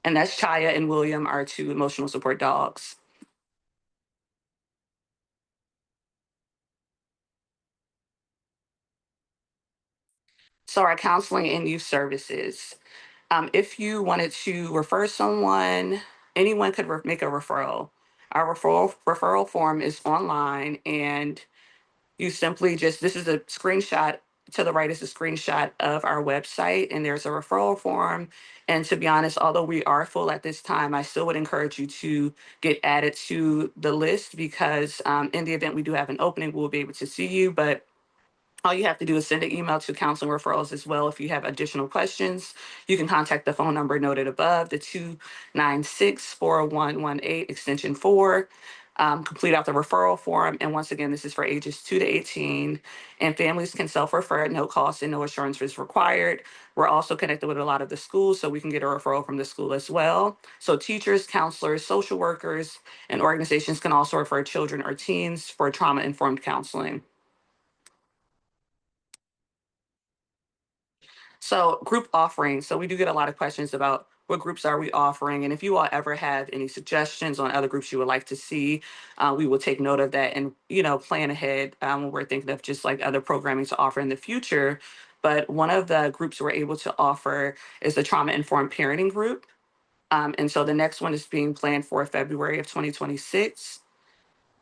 And that's Chaya and William, our two emotional support dogs. So our counseling and youth services. If you wanted to refer someone, anyone could make a referral. Our referral form is online, and you simply just, this is a screenshot. To the right is a screenshot of our website, and there's a referral form. And to be honest, although we are full at this time, I still would encourage you to get added to the list, because in the event we do have an opening, we'll be able to see you. But all you have to do is send an email to counseling referrals as well. If you have additional questions, you can contact the phone number noted above, the 296-4118 extension 4. Complete out the referral form. And once again, this is for ages 2 to 18. And families can self-refer at no cost and no assurance is required. We're also connected with a lot of the schools, so we can get a referral from the school as well. So teachers, counselors, social workers, and organizations can also refer children or teens for trauma-informed counseling. So group offerings. So we do get a lot of questions about what groups are we offering. And if you all ever have any suggestions on other groups you would like to see, we will take note of that and, plan ahead when we're thinking of just like other programming to offer in the future. But one of the groups we're able to offer is the Trauma Informed Parenting Group. And so the next one is being planned for February of 2026.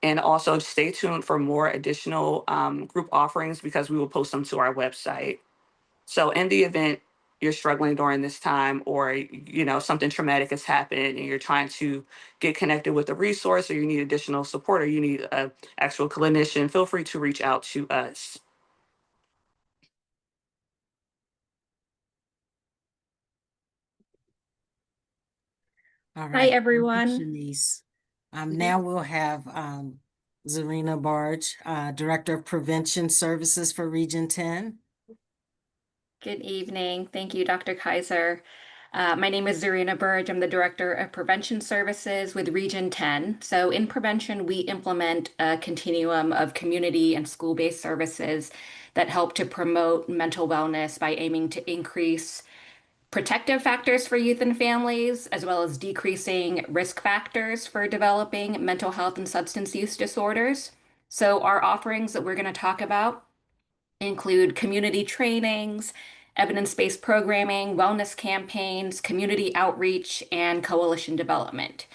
And also stay tuned for more additional group offerings, because we will post them to our website. So in the event you're struggling during this time, or something traumatic has happened and you're trying to get connected with a resource, or you need additional support, or you need an actual clinician, feel free to reach out to us. All Hi, right. Thank you, everyone. Shanice. Now we'll have Zarina Barge, Director of Prevention Services for Region 10. Good evening. Thank you, Dr. Kaiser. My name is Zarina Burge. I'm the Director of Prevention Services with Region 10. So in prevention, we implement a continuum of community and school-based services that help to promote mental wellness by aiming to increase protective factors for youth and families, as well as decreasing risk factors for developing mental health and substance use disorders. So our offerings that we're going to talk about include community trainings, evidence-based programming, wellness campaigns, community outreach, and coalition development.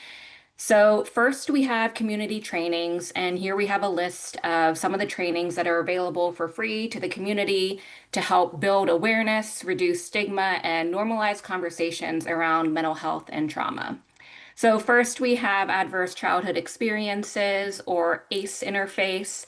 So first we have community trainings, and here we have a list of some of the trainings that are available for free to the community to help build awareness, reduce stigma, and normalize conversations around mental health and trauma. So first we have Adverse Childhood Experiences, or ACE interface.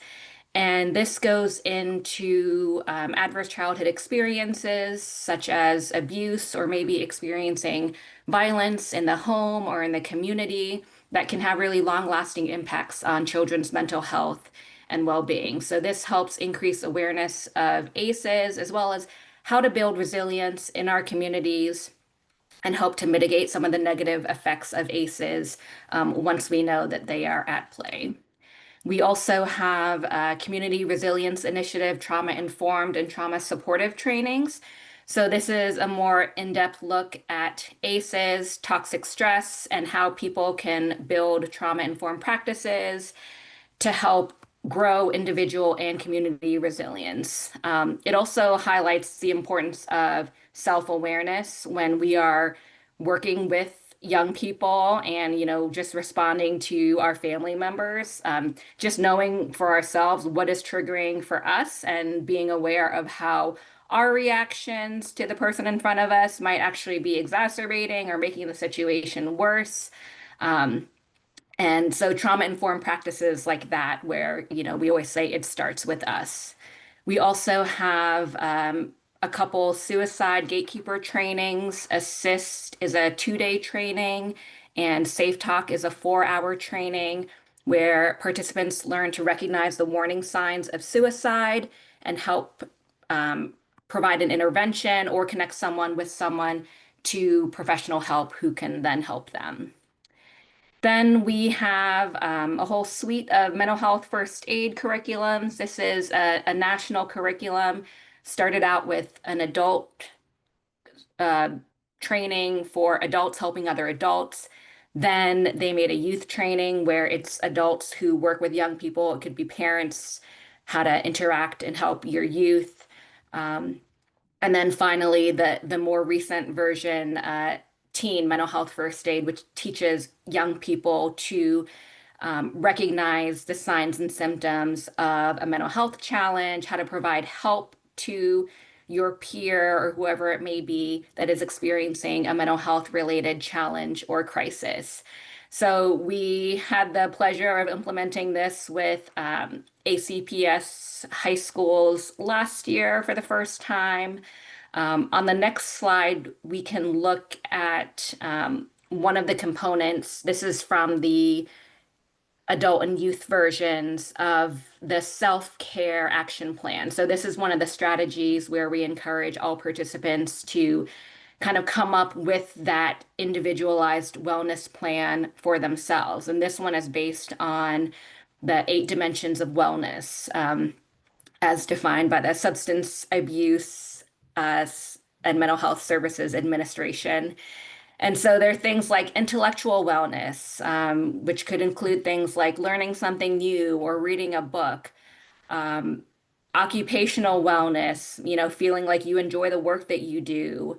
And this goes into adverse childhood experiences such as abuse or maybe experiencing violence in the home or in the community that can have really long-lasting impacts on children's mental health and well-being. So this helps increase awareness of ACEs as well as how to build resilience in our communities and help to mitigate some of the negative effects of ACEs once we know that they are at play. We also have Community Resilience Initiative trauma informed and trauma supportive trainings. So this is a more in-depth look at ACEs, toxic stress, and how people can build trauma informed practices to help grow individual and community resilience. It also highlights the importance of self-awareness when we are working with young people and just responding to our family members, just knowing for ourselves what is triggering for us and being aware of how our reactions to the person in front of us might actually be exacerbating or making the situation worse. And so trauma-informed practices like that, where, we always say it starts with us. We also have a couple suicide gatekeeper trainings. Assist is a 2-day training, and Safe Talk is a 4-hour training where participants learn to recognize the warning signs of suicide and help provide an intervention or connect someone with someone to professional help who can then help them. Then we have a whole suite of mental health first aid curriculums. This is a national curriculum, started out with an adult training for adults helping other adults. Then they made a youth training where it's adults who work with young people. It could be parents, how to interact and help your youth. And then finally, the more recent version, teen mental health first aid, which teaches young people to recognize the signs and symptoms of a mental health challenge, how to provide help to your peer or whoever it may be that is experiencing a mental health related challenge or crisis. So we had the pleasure of implementing this with ACPS high schools last year for the first time. On the next slide, we can look at one of the components. This is from the adult and youth versions of the self-care action plan. So this is one of the strategies where we encourage all participants to kind of come up with that individualized wellness plan for themselves. And this one is based on the 8 dimensions of wellness as defined by the Substance Abuse and Mental Health Services Administration. And so there are things like intellectual wellness, which could include things like learning something new or reading a book. Occupational wellness, feeling like you enjoy the work that you do.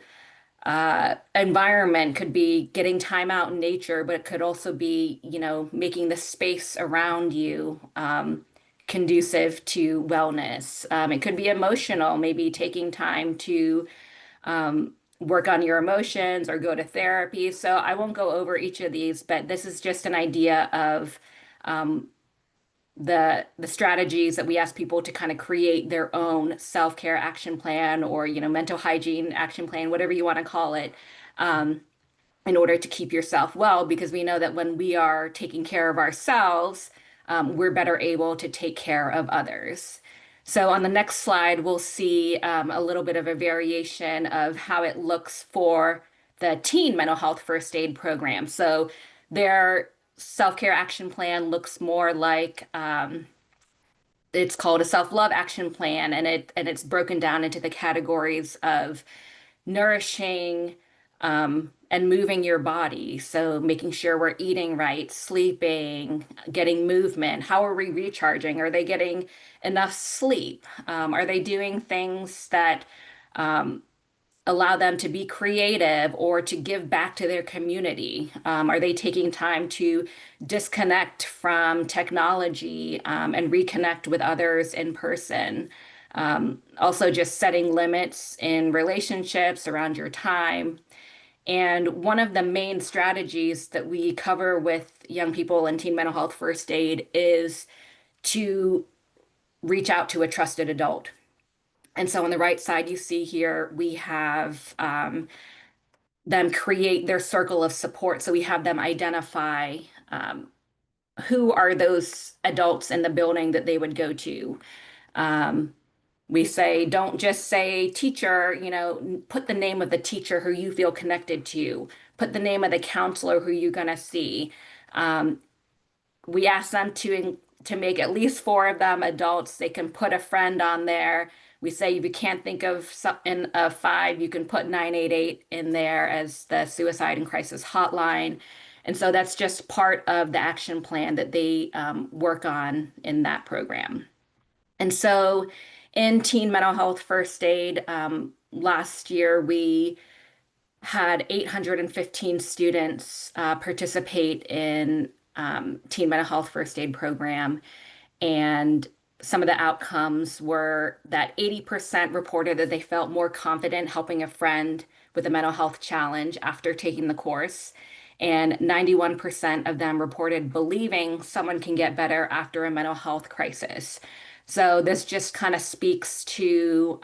Environment could be getting time out in nature, but it could also be, making the space around you conducive to wellness. It could be emotional, maybe taking time to work on your emotions or go to therapy. So I won't go over each of these, but this is just an idea of the strategies that we ask people to kind of create their own self-care action plan or, mental hygiene action plan, whatever you want to call it, in order to keep yourself well, because we know that when we are taking care of ourselves, we're better able to take care of others. So on the next slide, we'll see a little bit of a variation of how it looks for the teen mental health first aid program. So their self-care action plan looks more like it's called a self-love action plan, and it's broken down into the categories of nourishing and moving your body. So making sure we're eating right, sleeping, getting movement. How are we recharging? Are they getting enough sleep? Are they doing things that allow them to be creative or to give back to their community? Are they taking time to disconnect from technology and reconnect with others in person? Also just setting limits in relationships around your time. And one of the main strategies that we cover with young people in teen mental health first aid is to reach out to a trusted adult. And so on the right side, you see here, we have them create their circle of support. So we have them identify who are those adults in the building that they would go to. We say, don't just say teacher, put the name of the teacher who you feel connected to, put the name of the counselor who you're going to see. We ask them to make at least 4 of them adults. They can put a friend on there. We say if you can't think of 5, you can put 988 in there as the suicide and crisis hotline. And so that's just part of the action plan that they work on in that program. And so in Teen Mental Health First Aid, last year we had 815 students participate in Teen Mental Health First Aid program. And some of the outcomes were that 80% reported that they felt more confident helping a friend with a mental health challenge after taking the course. And 91% of them reported believing someone can get better after a mental health crisis. So this just kind of speaks to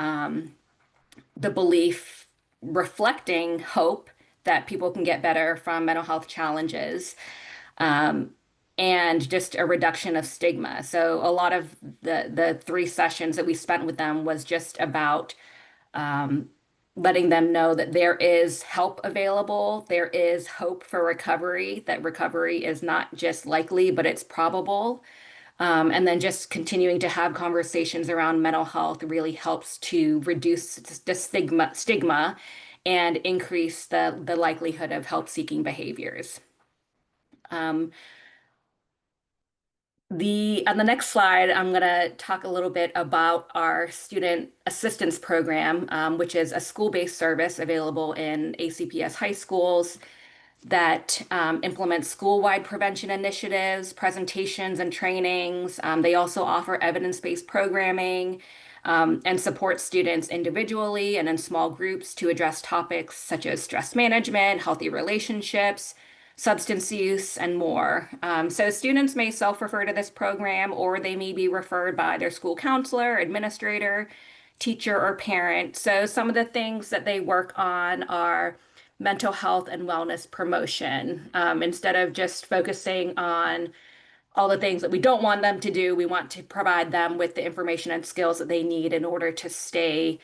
the belief reflecting hope that people can get better from mental health challenges. And just a reduction of stigma. So a lot of the 3 sessions that we spent with them was just about letting them know that there is help available, there is hope for recovery, that recovery is not just likely, but it's probable. And then just continuing to have conversations around mental health really helps to reduce the stigma and increase the likelihood of help-seeking behaviors. On the next slide, I'm going to talk a little bit about our student assistance program, which is a school-based service available in ACPS high schools that implements school-wide prevention initiatives, presentations, and trainings. They also offer evidence-based programming and support students individually and in small groups to address topics such as stress management, healthy relationships, substance use, and more. So students may self-refer to this program, or they may be referred by their school counselor, administrator, teacher, or parent. So some of the things that they work on are mental health and wellness promotion. Instead of just focusing on all the things that we don't want them to do, we want to provide them with the information and skills that they need in order to stay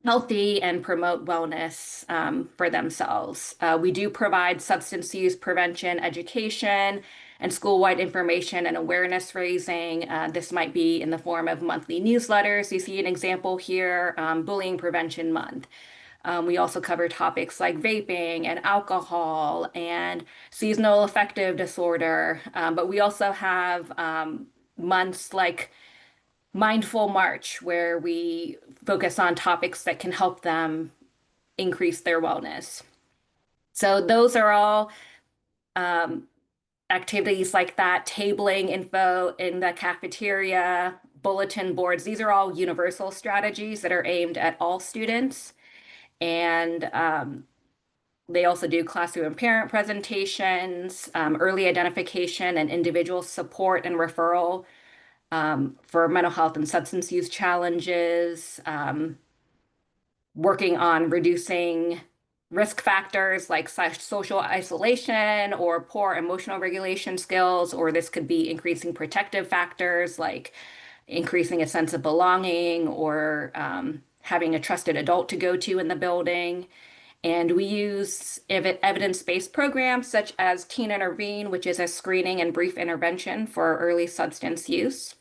healthy and promote wellness for themselves. We do provide substance use prevention education and school-wide information and awareness raising. This might be in the form of monthly newsletters. You see an example here, Bullying Prevention Month. We also cover topics like vaping and alcohol and seasonal affective disorder. But we also have months like Mindful March, where we focus on topics that can help them increase their wellness. So those are all activities like that, tabling info in the cafeteria, bulletin boards. These are all universal strategies that are aimed at all students. And they also do classroom and parent presentations, early identification and individual support and referral for mental health and substance use challenges, working on reducing risk factors like social isolation or poor emotional regulation skills, or this could be increasing protective factors like increasing a sense of belonging or having a trusted adult to go to in the building. And we use evidence-based programs such as Teen Intervene, which is a screening and brief intervention for early substance use.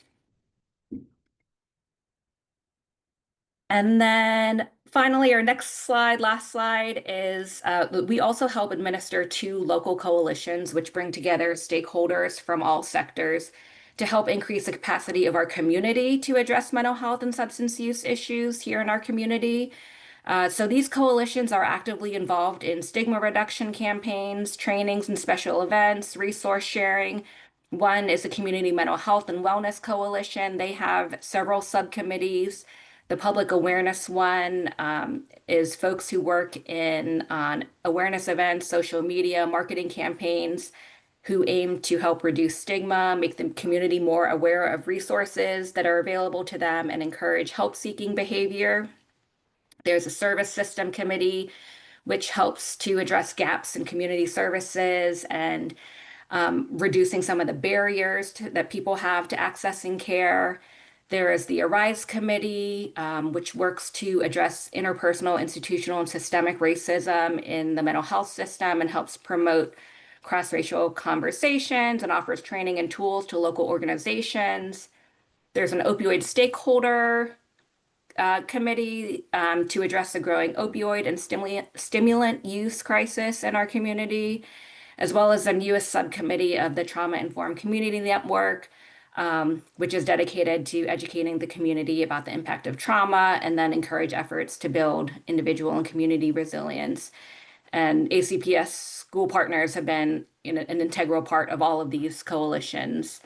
And then finally, our next slide, last slide, is we also help administer 2 local coalitions, which bring together stakeholders from all sectors to help increase the capacity of our community to address mental health and substance use issues here in our community. So these coalitions are actively involved in stigma reduction campaigns, trainings and special events, resource sharing. One is the Community Mental Health and Wellness Coalition. They have several subcommittees. The public awareness one is folks who work on awareness events, social media, marketing campaigns, who aim to help reduce stigma, make the community more aware of resources that are available to them, and encourage help-seeking behavior. There's a service system committee, which helps to address gaps in community services and reducing some of the barriers that people have to accessing care. There is the Arise Committee, which works to address interpersonal, institutional, and systemic racism in the mental health system and helps promote cross-racial conversations and offers training and tools to local organizations. There's an opioid stakeholder committee to address the growing opioid and stimulant use crisis in our community, as well as the newest subcommittee of the Trauma-Informed Community Network, which is dedicated to educating the community about the impact of trauma and then encourage efforts to build individual and community resilience. And ACPS school partners have been an integral part of all of these coalitions.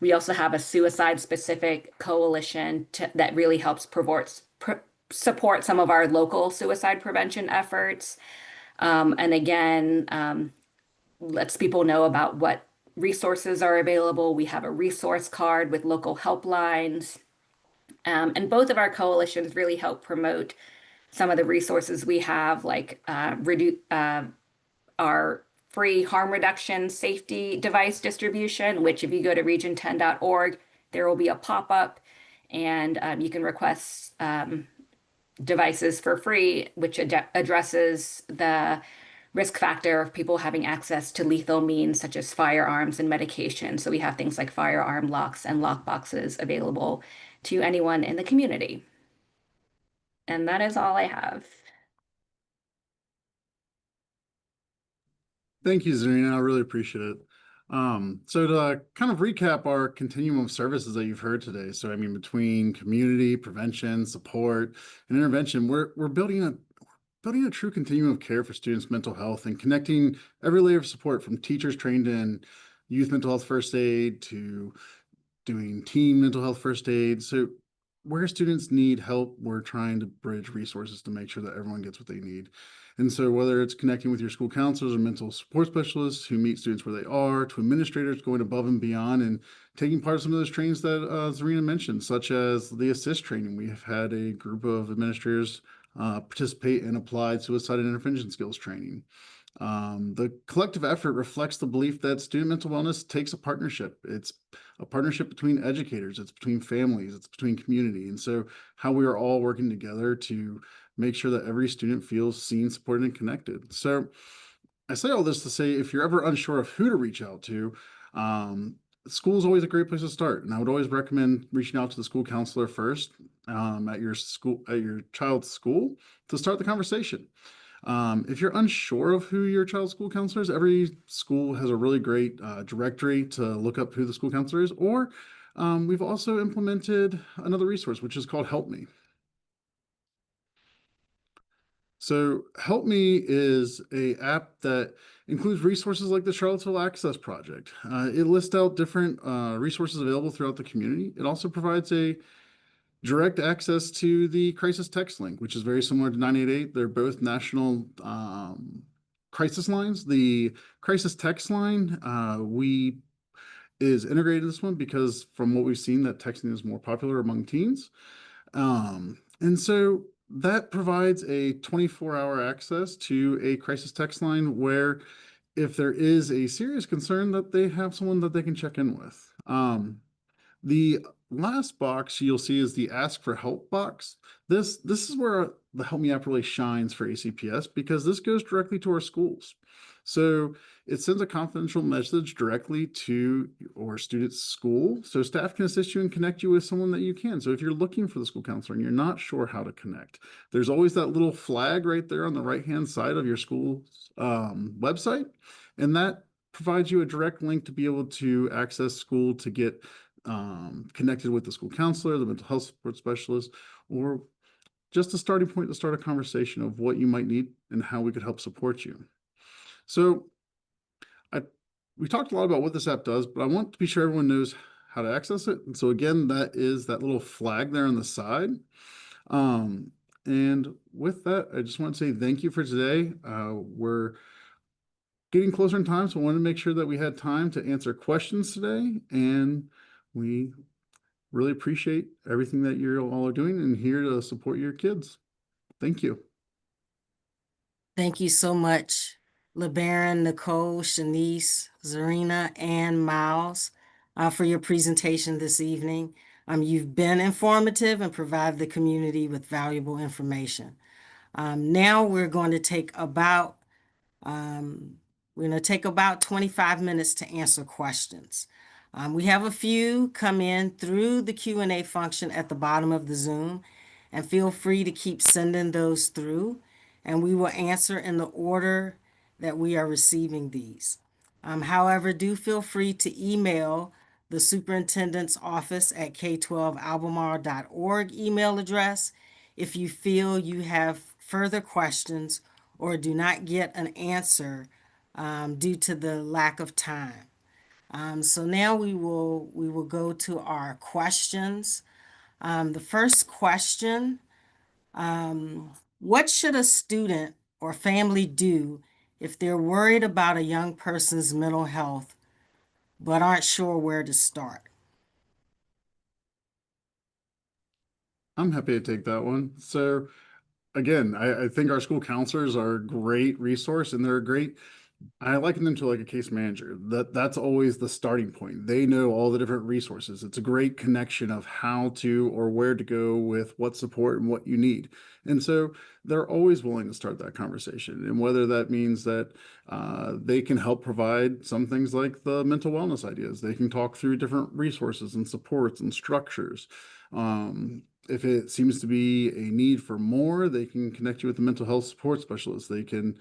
We also have a suicide-specific coalition that really helps support some of our local suicide prevention efforts. And again, lets people know about what resources are available. We have a resource card with local helplines. And both of our coalitions really help promote some of the resources we have, like our free harm reduction safety device distribution, which if you go to region10.org, there will be a pop-up and you can request devices for free, which addresses the risk factor of people having access to lethal means such as firearms and medication. So we have things like firearm locks and lock boxes available to anyone in the community. And that is all I have. Thank you, Zarina. I really appreciate it. So to kind of recap our continuum of services that you've heard today. So I mean, between community, prevention, support, and intervention, we're building a true continuum of care for students' mental health and connecting every layer of support from teachers trained in youth mental health first aid to doing teen mental health first aid. So where students need help, we're trying to bridge resources to make sure that everyone gets what they need. And so whether it's connecting with your school counselors or mental support specialists who meet students where they are, to administrators going above and beyond and taking part of some of those trainings that Zarina mentioned, such as the ASSIST training. We have had a group of administrators participate in applied suicide and intervention skills training. The collective effort reflects the belief that student mental wellness takes a partnership. It's a partnership between educators, it's between families, it's between community. And so how we are all working together to make sure that every student feels seen, supported, and connected. So I say all this to say, if you're ever unsure of who to reach out to, school is always a great place to start. And I would always recommend reaching out to the school counselor first at your child's school to start the conversation. If you're unsure of who your child's school counselor is, every school has a really great directory to look up who the school counselor is, or we've also implemented another resource, which is called Help Me. So Help Me is an app that includes resources like the Charlottesville Access Project. It lists out different resources available throughout the community. It also provides a direct access to the crisis text link, which is very similar to 988. They're both national crisis lines. The crisis text line is integrated in this one because from what we've seen, that texting is more popular among teens. And so that provides a 24-hour access to a crisis text line where if there is a serious concern that they have someone that they can check in with. The last box you'll see is the Ask for Help box. This is where the Help Me app really shines for ACPS because this goes directly to our schools. So it sends a confidential message directly to your student's school. So staff can assist you and connect you with someone that you can. So if you're looking for the school counselor and you're not sure how to connect, there's always that little flag right there on the right-hand side of your school's website. And that provides you a direct link to be able to access school to get connected with the school counselor, the mental health support specialist, or just a starting point to start a conversation of what you might need and how we could help support you. So we talked a lot about what this app does, but I want to be sure everyone knows how to access it. And so again, that is that little flag there on the side. And with that, I just want to say thank you for today. We're getting closer in time, so I wanted to make sure that we had time to answer questions today, and we really appreciate everything that you all are doing and here to support your kids. Thank you. Thank you so much, LeBaron, Nicole, Shanice, Zarina, and Miles, for your presentation this evening. You've been informative and provided the community with valuable information. Now we're going to take about 25 minutes to answer questions. We have a few come in through the Q&A function at the bottom of the Zoom, and feel free to keep sending those through, and we will answer in the order that we are receiving these. However, do feel free to email the superintendent's office at k12albemarle.org email address if you feel you have further questions or do not get an answer due to the lack of time. So now we will go to our questions. The first question, what should a student or family do if they're worried about a young person's mental health but aren't sure where to start? I'm happy to take that one. So again, I think our school counselors are a great resource, and they're a great, I liken them to like a case manager. That's always the starting point. They know all the different resources. It's a great connection of how to or where to go with what support and what you need. And so they're always willing to start that conversation. And whether that means that they can help provide some things like the mental wellness ideas, they can talk through different resources and supports and structures. If it seems to be a need for more, they can connect you with the mental health support specialist. They can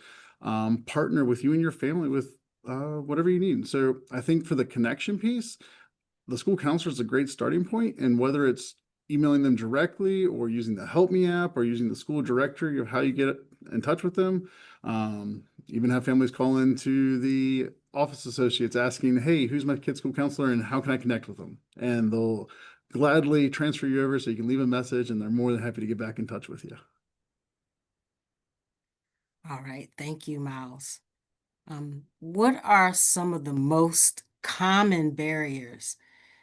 partner with you and your family with whatever you need. So I think for the connection piece, the school counselor is a great starting point. And whether it's emailing them directly or using the Help Me app or using the school directory of how you get in touch with them, even have families call into the office associates asking, hey, who's my kid's school counselor and how can I connect with them? And they'll gladly transfer you over so you can leave a message, and they're more than happy to get back in touch with you. All right, thank you, Miles. What are some of the most common barriers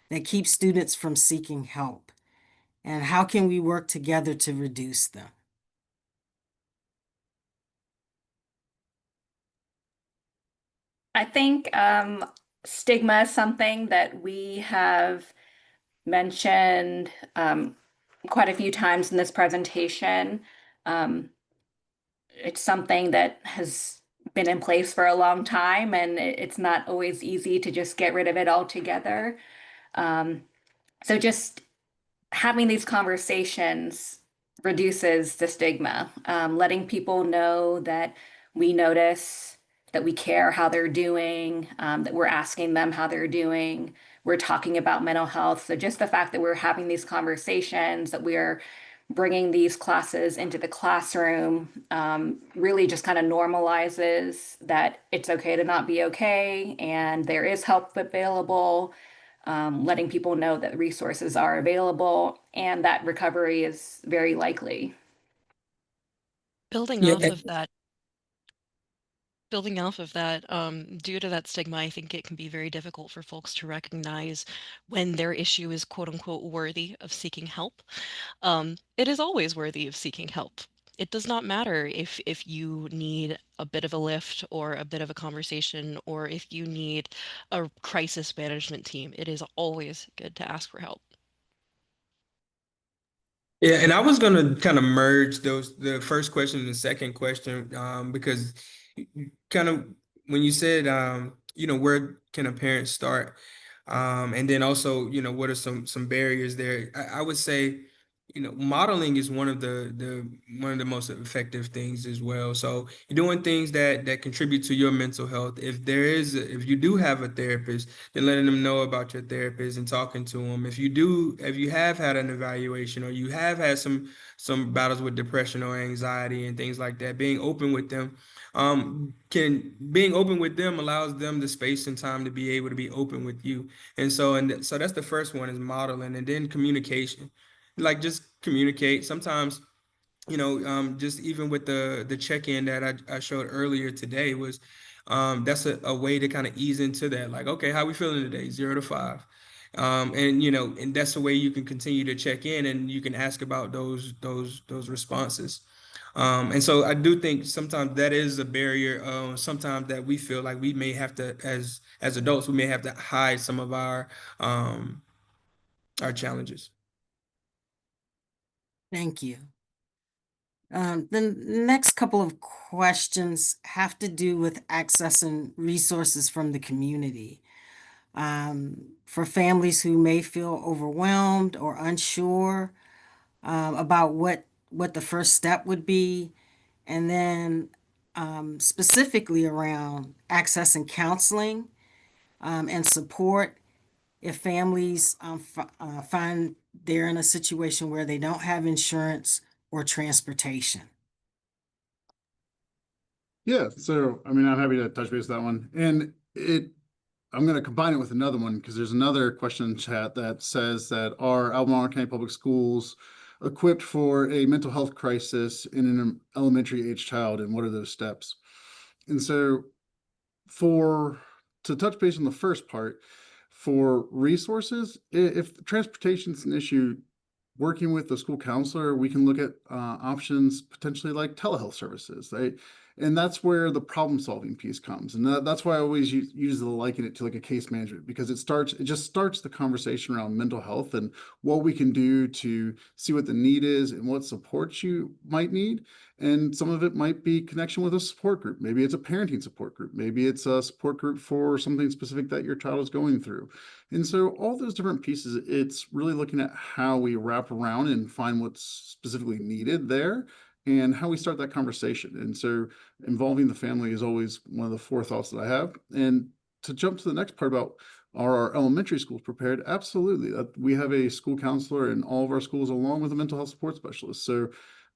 that keep students from seeking help? And how can we work together to reduce them? I think stigma is something that we have mentioned quite a few times in this presentation. It's something that has been in place for a long time, and it's not always easy to just get rid of it altogether. So just having these conversations reduces the stigma, letting people know that we notice, that we care how they're doing, that we're asking them how they're doing. We're talking about mental health. So just the fact that we're having these conversations, that we're bringing these classes into the classroom, really just kind of normalizes that it's okay to not be okay, and there is help available. Letting people know that resources are available and that recovery is very likely. Building Yeah. off of that, due to that stigma, I think it can be very difficult for folks to recognize when their issue is quote unquote worthy of seeking help. It is always worthy of seeking help. It does not matter if you need a bit of a lift or a bit of a conversation, or if you need a crisis management team. It is always good to ask for help. Yeah, and I was gonna kind of merge the first question and the second question, because kind of when you said, where can a parent start, and then also, what are some barriers there? I would say, modeling is one of the most effective things as well. So you're doing things that contribute to your mental health. If you do have a therapist, then letting them know about your therapist and talking to them. If you have had an evaluation or you have had some battles with depression or anxiety and things like that, being open with them, being open with them allows them the space and time to be able to be open with you. And so that's the first one, is modeling, and then communication. Like, just communicate. Sometimes, just even with the check-in that I showed earlier today was, that's a way to kind of ease into that. Like, okay, how we feeling today? 0 to 5. And you know, and that's the way you can continue to check in and you can ask about those responses. And so I do think sometimes that is a barrier. Sometimes that we feel like we may have to, as adults, we may have to hide some of our challenges. Thank you. The next couple of questions have to do with accessing resources from the community. For families who may feel overwhelmed or unsure about what the first step would be, and then specifically around accessing counseling and support if families find they're in a situation where they don't have insurance or transportation. Yeah, so I mean, I'm happy to touch base with that one. And I'm going to combine it with another one because there's another question in chat that says that are Albemarle County Public Schools equipped for a mental health crisis in an elementary age child, and what are those steps? And so to touch base on the first part, for resources, if transportation is an issue, working with the school counselor, we can look at options potentially like telehealth services. And that's where the problem solving piece comes. And that's why I always use the liken it to like a case management, because it just starts the conversation around mental health and what we can do to see what the need is and what supports you might need. And some of it might be connection with a support group. Maybe it's a parenting support group. Maybe it's a support group for something specific that your child is going through. And so all those different pieces, it's really looking at how we wrap around and find what's specifically needed there and how we start that conversation. And so involving the family is always one of the forethoughts that I have. And to jump to the next part about are our elementary schools prepared? Absolutely. We have a school counselor in all of our schools along with a mental health support specialist. So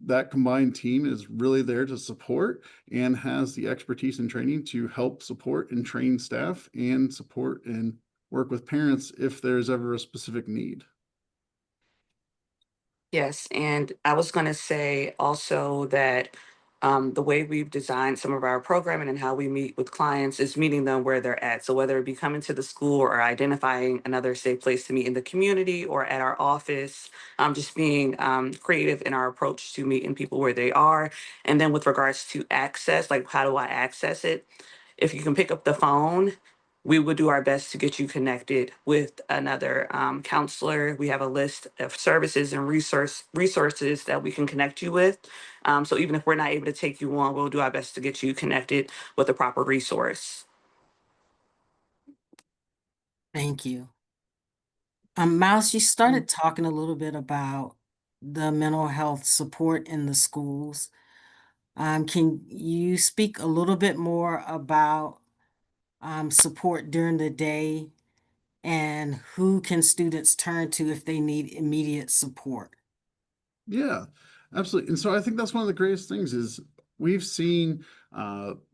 that combined team is really there to support and has the expertise and training to help support and train staff and support and work with parents if there's ever a specific need. Yes, and I was going to say also that the way we've designed some of our programming and how we meet with clients is meeting them where they're at. So whether it be coming to the school or identifying another safe place to meet in the community or at our office, just being creative in our approach to meeting people where they are. And then with regards to access, like how do I access it? If you can pick up the phone, we would do our best to get you connected with another counselor. We have a list of services and resources that we can connect you with. So even if we're not able to take you on, we'll do our best to get you connected with a proper resource. Thank you. Miles, you started talking a little bit about the mental health support in the schools. Can you speak a little bit more about support during the day and who can students turn to if they need immediate support? Yeah, absolutely. And so I think that's one of the greatest things is we've seen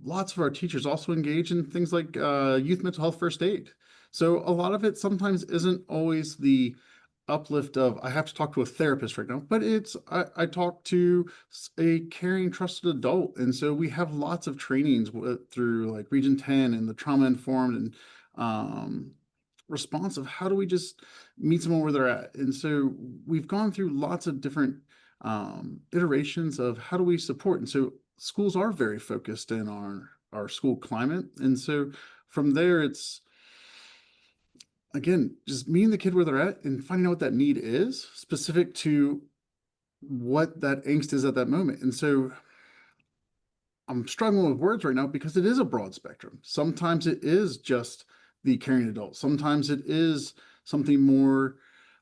lots of our teachers also engage in things like youth mental health first aid. So a lot of it sometimes isn't always the uplift of I have to talk to a therapist right now, but it's I talk to a caring, trusted adult. And so we have lots of trainings through like Region 10 and the trauma informed and response of how do we just meet someone where they're at. And so we've gone through lots of different iterations of how do we support. And so schools are very focused in our school climate. And so from there, it's again, just meeting the kid where they're at and finding out what that need is specific to what that angst is at that moment. And so I'm struggling with words right now because it is a broad spectrum. Sometimes it is just the caring adult. Sometimes it is something more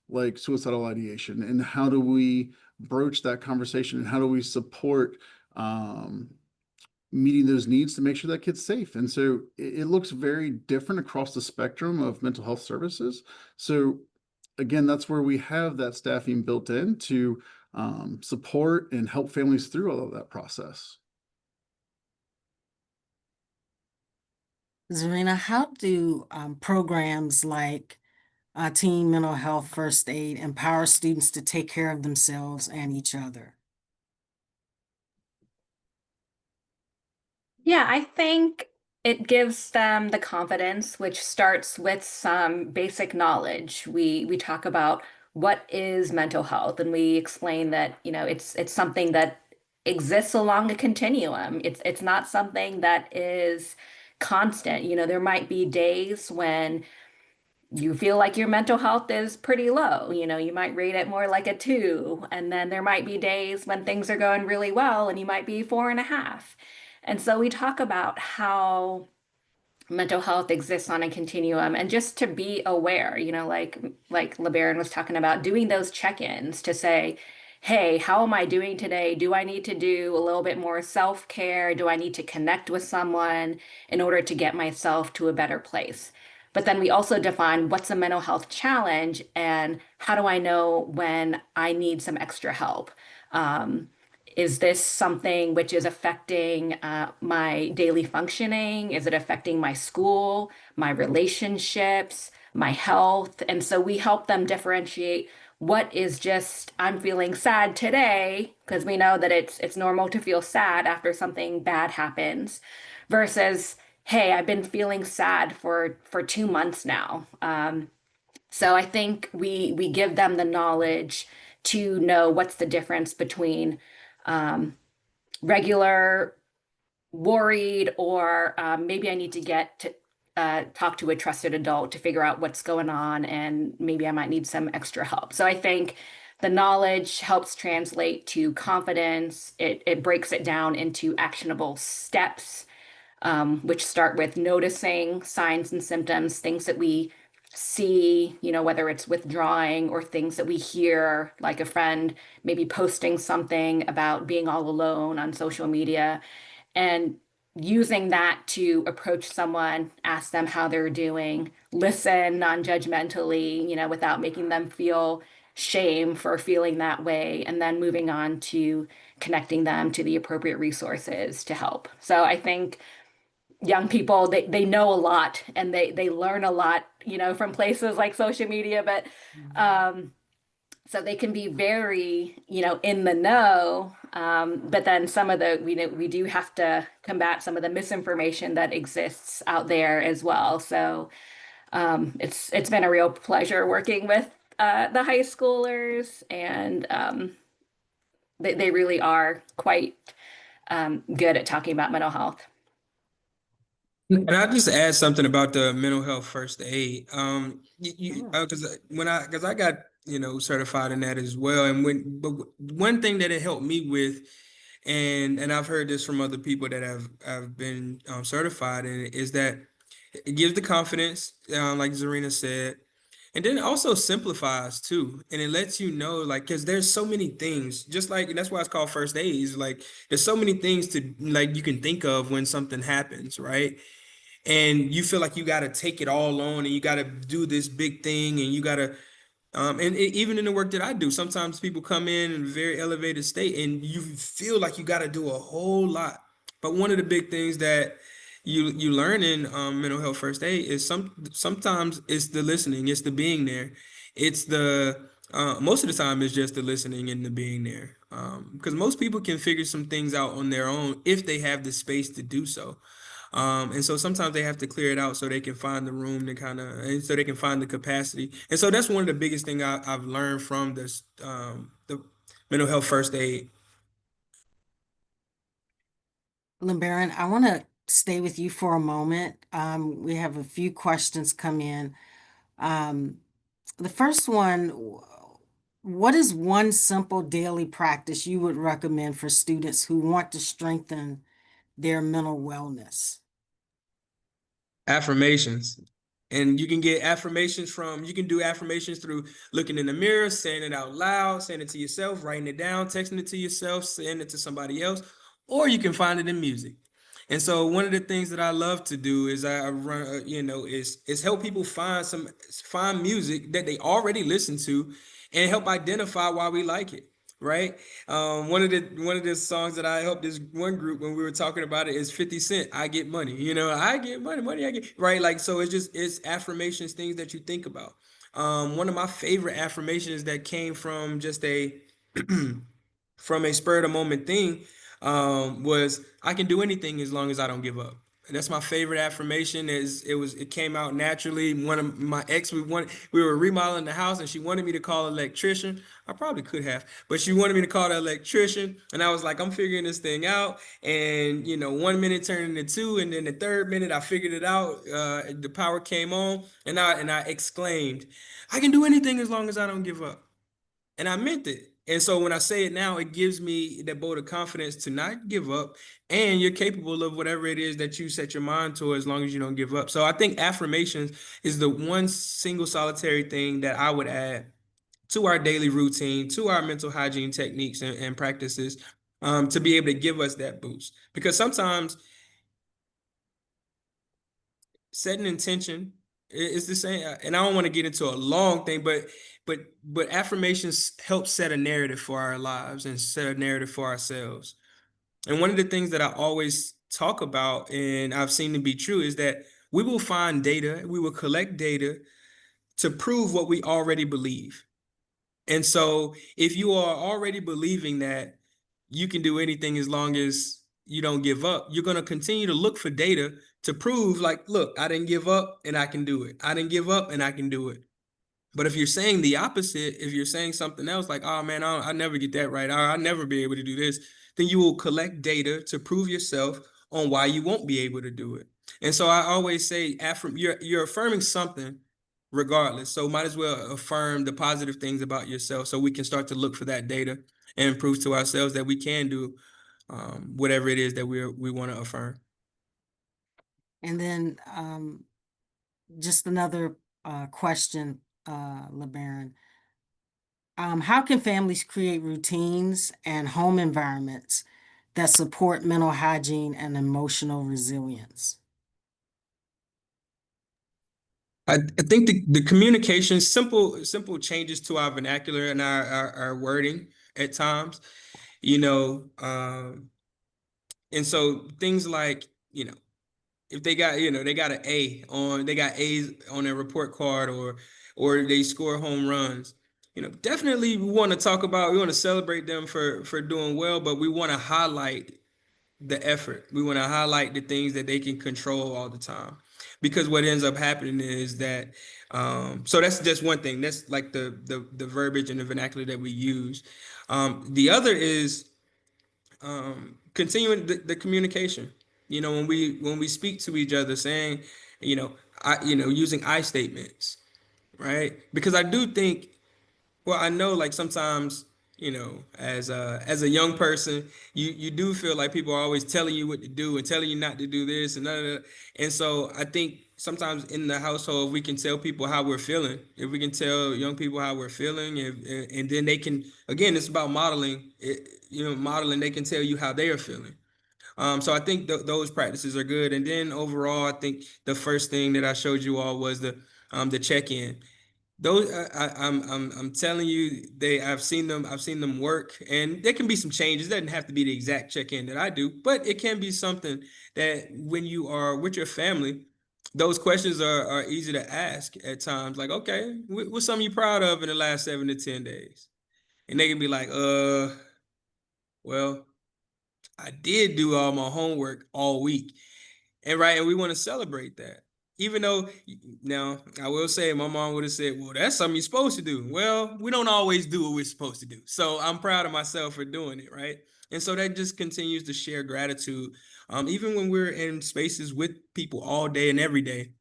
like suicidal ideation. And how do we broach that conversation and how do we support meeting those needs to make sure that kid's safe? And so it looks very different across the spectrum of mental health services. So again, that's where we have that staffing built in to support and help families through all of that process. Zarina, how do programs like Teen Mental Health First Aid empower students to take care of themselves and each other? Yeah, I think It gives them the confidence, which starts with some basic knowledge. We talk about what is mental health, and we explain that, it's something that exists along a continuum. It's not something that is constant. There might be days when you feel like your mental health is pretty low. You might rate it more like a 2. And then there might be days when things are going really well and you might be 4.5. And so we talk about how mental health exists on a continuum, and just to be aware, like LeBaron was talking about, doing those check-ins to say, hey, how am I doing today? Do I need to do a little bit more self-care? Do I need to connect with someone in order to get myself to a better place? But then we also define what's a mental health challenge and how do I know when I need some extra help? Is this something which is affecting my daily functioning? Is it affecting my school, my relationships, my health? And so we help them differentiate what is just, I'm feeling sad today, because we know that it's normal to feel sad after something bad happens, versus, hey, I've been feeling sad for 2 months now. So I think we give them the knowledge to know what's the difference between regular worried, or maybe I need to get to talk to a trusted adult to figure out what's going on, and maybe I might need some extra help. So I think the knowledge helps translate to confidence. It breaks it down into actionable steps, which start with noticing signs and symptoms, things that we see, whether it's withdrawing or things that we hear, like a friend maybe posting something about being all alone on social media, and using that to approach someone, ask them how they're doing, listen non-judgmentally, without making them feel shame for feeling that way, and then moving on to connecting them to the appropriate resources to help. So I think young people, they know a lot, and they learn a lot, from places like social media, but so they can be very, in the know. But then some of we do have to combat some of the misinformation that exists out there as well. So it's been a real pleasure working with the high schoolers, and they really are quite good at talking about mental health. And I'll just add something about the mental health first aid. Because I got, certified in that as well. And but one thing that it helped me with, and I've heard this from other people that have been certified in it, is that it gives the confidence, like Zarina said, and then it also simplifies too, and it lets you know, like, because there's so many things, just like, and that's why it's called first aid. Is like there's so many things to, like, you can think of when something happens, right? And you feel like you got to take it all on, and you got to do this big thing, and you got to even in the work that I do, sometimes people come in a very elevated state and you feel like you got to do a whole lot. But one of the big things that you learn in mental health first aid is sometimes it's the listening, it's the being there. It's the most of the time it's just the listening and the being there. Because most people can figure some things out on their own if they have the space to do so. And so sometimes they have to clear it out so they can find the room to and so they can find the capacity. And so that's one of the biggest things I've learned from this, the mental health first aid. LeBaron, I want to stay with you for a moment. We have a few questions come in. The first one, what is one simple daily practice you would recommend for students who want to strengthen their mental wellness? Affirmations. And you can get affirmations you can do affirmations through looking in the mirror, saying it out loud, saying it to yourself, writing it down, texting it to yourself, saying it to somebody else, or you can find it in music. And so one of the things that I love to do is I run, is help people find music that they already listen to and help identify why we like it. Right. One of the songs that I helped this one group when we were talking about it is 50 Cent, I Get Money. I get money, I get, right. Like, so it's affirmations, things that you think about. One of my favorite affirmations that came from just from a spur of the moment thing was, I can do anything as long as I don't give up. That's my favorite affirmation. It came out naturally. One of my ex, we were remodeling the house and she wanted me to call an electrician. I probably could have, but she wanted me to call the electrician. And I was like, I'm figuring this thing out. And 1 minute turned into two, and then the third minute I figured it out. The power came on, and I exclaimed, I can do anything as long as I don't give up. And I meant it. And so when I say it now, it gives me that vote of confidence to not give up. And you're capable of whatever it is that you set your mind to, as long as you don't give up. So I think affirmations is the one single solitary thing that I would add to our daily routine, to our mental hygiene techniques and practices, to be able to give us that boost. Because sometimes setting intention is the same. And I don't want to get into a long thing, but affirmations help set a narrative for our lives and set a narrative for ourselves. And one of the things that I always talk about, and I've seen to be true, is that we will find data, we will collect data to prove what we already believe. And so if you are already believing that you can do anything as long as you don't give up, you're going to continue to look for data to prove, like, look, I didn't give up and I can do it. I didn't give up and I can do it. But if you're saying the opposite, if you're saying something else like, oh man, I'll never get that right, I'll never be able to do this, then you will collect data to prove yourself on why you won't be able to do it. And so I always say, you're affirming something regardless. So might as well affirm the positive things about yourself, so we can start to look for that data and prove to ourselves that we can do whatever it is that we want to affirm. And then just another question, LeBaron. How can families create routines and home environments that support mental hygiene and emotional resilience? I think the communication, simple changes to our vernacular and our wording at times, and so things like, if they got, they got they got A's on their report card, or they score home runs, definitely we want to celebrate them for doing well, but we want to highlight the effort. We want to highlight the things that they can control all the time, because what ends up happening is that, so that's just one thing. That's like the verbiage and the vernacular that we use. The other is continuing the communication. When we speak to each other, saying, using I statements, right? Because I do think, well, I know, like, sometimes, as a young person, you do feel like people are always telling you what to do and telling you not to do this and that. And so I think sometimes in the household, we can tell people how we're feeling. If we can tell young people how we're feeling, and then they can, again, it's about modeling. Modeling. They can tell you how they are feeling. So I think those practices are good. And then overall, I think the first thing that I showed you all was the check-in. Those I'm telling you, I've seen them work, and there can be some changes. It doesn't have to be the exact check-in that I do, but it can be something that when you are with your family, those questions are easy to ask at times. Like, okay, what's something you proud of in the last 7 to 10 days? And they can be like, well, I did do all my homework all week. And we want to celebrate that. Even though, now, I will say, my mom would have said, well, that's something you're supposed to do. Well, we don't always do what we're supposed to do. So I'm proud of myself for doing it, right? And so that just continues to share gratitude. Even when we're in spaces with people all day and every day,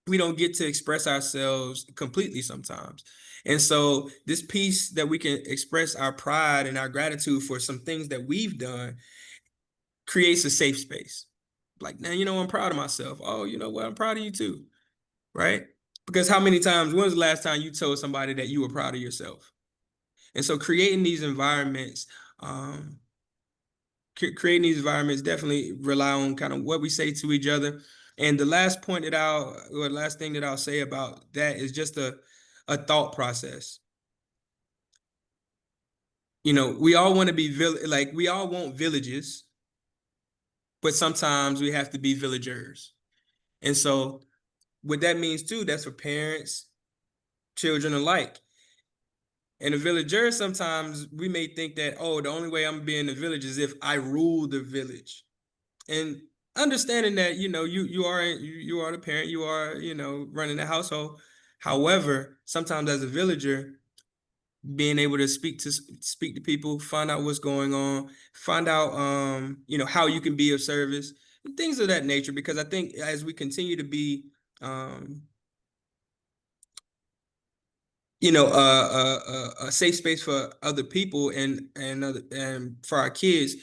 we don't get to express ourselves completely sometimes. And so this piece that we can express our pride and our gratitude for some things that we've done creates a safe space. Like, now, I'm proud of myself. Oh, you know what? I'm proud of you too. Right? Because when was the last time you told somebody that you were proud of yourself? And so creating these environments definitely rely on kind of what we say to each other. And the last thing that I'll say about that is just a thought process. We all want to be we all want villages, but sometimes we have to be villagers. And so what that means too, that's for parents, children alike. And a villager, sometimes we may think that, oh, the only way I'm being a village is if I rule the village. And understanding that, you are the parent, you are, running the household. However, sometimes as a villager, being able to speak to people, find out what's going on, find out how you can be of service, and things of that nature. Because I think as we continue to be um, a safe space for other people and for our kids,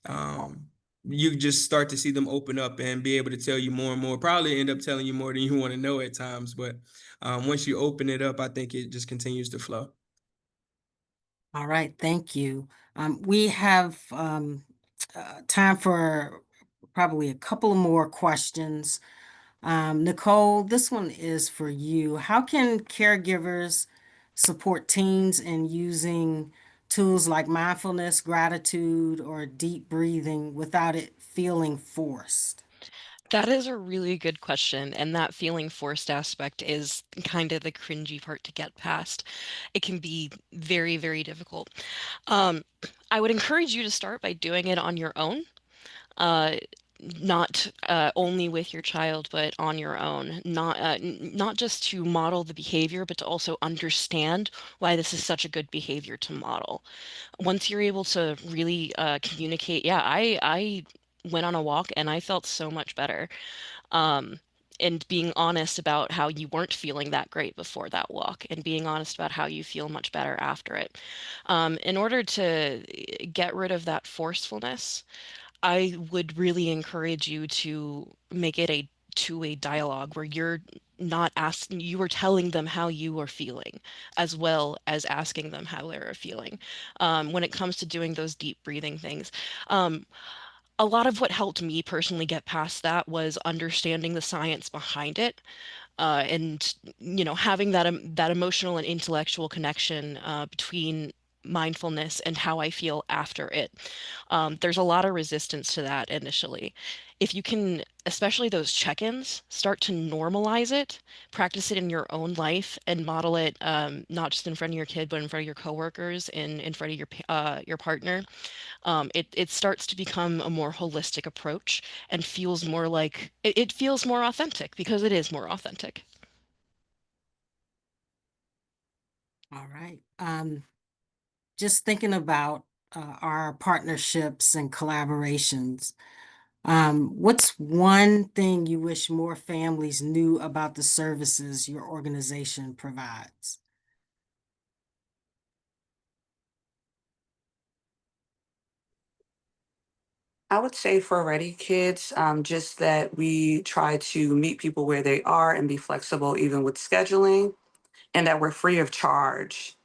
um, you just start to see them open up and be able to tell you more and more. Probably end up telling you more than you want to know at times, but once you open it up, I think it just continues to flow. All right, thank you. We have time for probably a couple more questions. Nicole, this one is for you. How can caregivers support teens in using tools like mindfulness, gratitude, or deep breathing without it feeling forced? That is a really good question, and that feeling forced aspect is kind of the cringy part to get past. It can be very, very difficult. Um, I would encourage you to start by doing it on your own. Uh, not only with your child, but on your own. Not just to model the behavior, but to also understand why this is such a good behavior to model. Once you're able to really communicate, yeah, I went on a walk and I felt so much better. Um, and being honest about how you weren't feeling that great before that walk, and being honest about how you feel much better after it. In order to get rid of that forcefulness, I would really encourage you to make it a two-way dialogue where you're not asking, you are telling them how you are feeling, as well as asking them how they're feeling. When it comes to doing those deep breathing things, um, a lot of what helped me personally get past that was understanding the science behind it, and having that emotional and intellectual connection between mindfulness and how I feel after it. There's a lot of resistance to that initially. If you can, especially those check-ins, start to normalize it, practice it in your own life, and model it, not just in front of your kid, but in front of your coworkers, in front of your partner. It starts to become a more holistic approach and feels more like it feels more authentic because it is more authentic. All right. Just thinking about our partnerships and collaborations. What's one thing you wish more families knew about the services your organization provides? I would say for Ready Kids, just that we try to meet people where they are and be flexible even with scheduling, and that we're free of charge.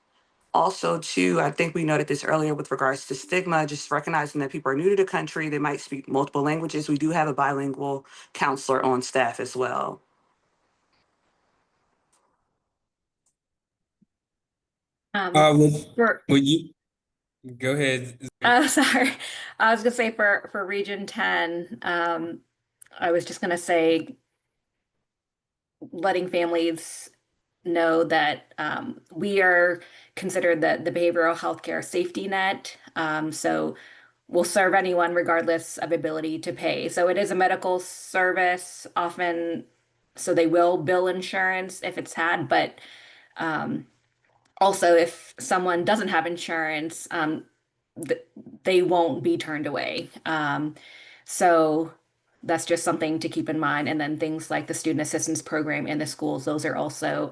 Also, too, I think we noted this earlier with regards to stigma, just recognizing that people are new to the country, they might speak multiple languages. We do have a bilingual counselor on staff as well. Well, For will you go ahead? sorry, I was gonna say for Region 10, I was just gonna say letting families know that we are considered the behavioral healthcare safety net. So we'll serve anyone regardless of ability to pay. So it is a medical service often, so they will bill insurance if it's had, but um, also if someone doesn't have insurance, th they won't be turned away. So that's just something to keep in mind. And then things like the student assistance program in the schools, those are also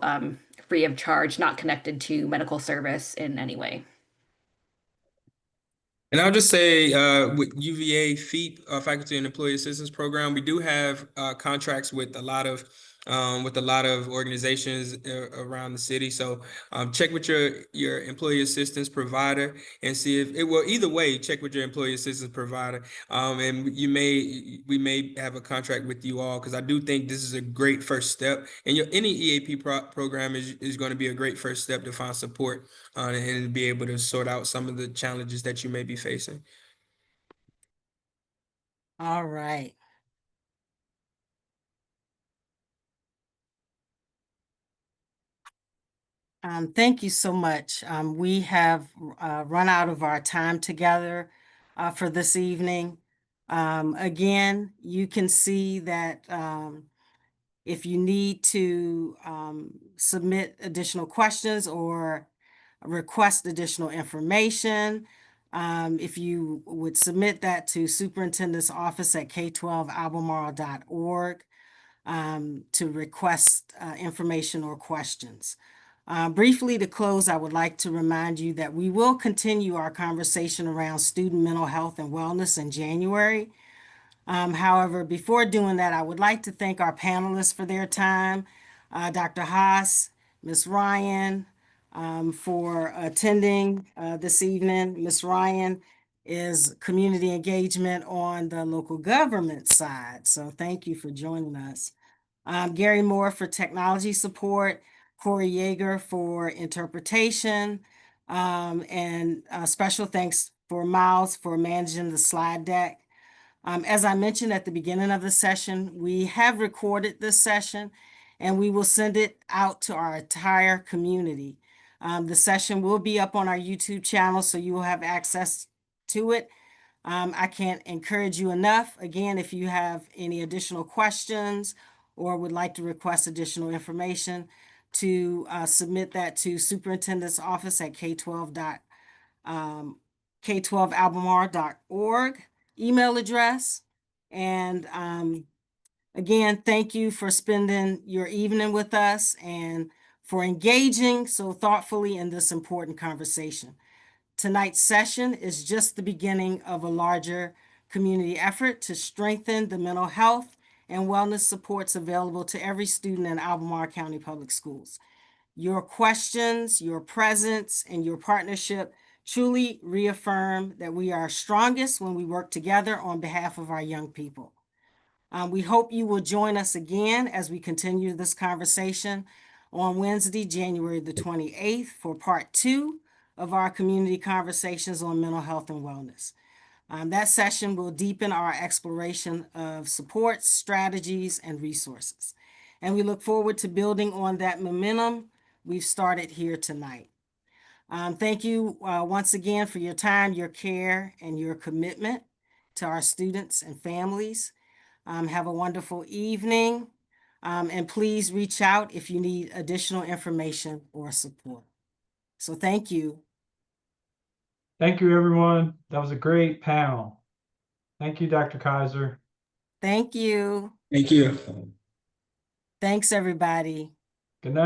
free of charge, not connected to medical service in any way. And I'll just say, with UVA FEAP, Faculty and Employee Assistance Program, we do have contracts with a lot of organizations around the city. So check with your employee assistance provider and see if it will. Either way, check with your employee assistance provider, and we may have a contract with you all, because I do think this is a great first step. And any EAP program is going to be a great first step to find support and be able to sort out some of the challenges that you may be facing. All right. Thank you so much. We have run out of our time together for this evening. Again, you can see that if you need to submit additional questions or request additional information, if you would submit that to superintendent's office at k12albemarle.org to request information or questions. Briefly to close, I would like to remind you that we will continue our conversation around student mental health and wellness in January. However, before doing that, I would like to thank our panelists for their time, Dr. Haas, Ms. Ryan, for attending this evening. Ms. Ryan is community engagement on the local government side, so thank you for joining us. Gary Moore for technology support, Corey Yeager for interpretation, and special thanks for Miles for managing the slide deck. As I mentioned at the beginning of the session, we have recorded this session and we will send it out to our entire community. The session will be up on our YouTube channel, so you will have access to it. I can't encourage you enough. Again, if you have any additional questions or would like to request additional information, to submit that to superintendent's office at k12albemarle.org email address. And again, thank you for spending your evening with us and for engaging so thoughtfully in this important conversation. Tonight's session is just the beginning of a larger community effort to strengthen the mental health and wellness supports available to every student in Albemarle County Public Schools. Your questions, your presence, and your partnership truly reaffirm that we are strongest when we work together on behalf of our young people. We hope you will join us again as we continue this conversation on Wednesday, January the 28th for part 2 of our community conversations on mental health and wellness. That session will deepen our exploration of supports, strategies, and resources. And we look forward to building on that momentum we've started here tonight. Thank you once again for your time, your care, and your commitment to our students and families. Have a wonderful evening, and please reach out if you need additional information or support. So thank you. Thank you, everyone. That was a great panel. Thank you, Dr. Kaiser. Thank you. Thank you. Thanks, everybody.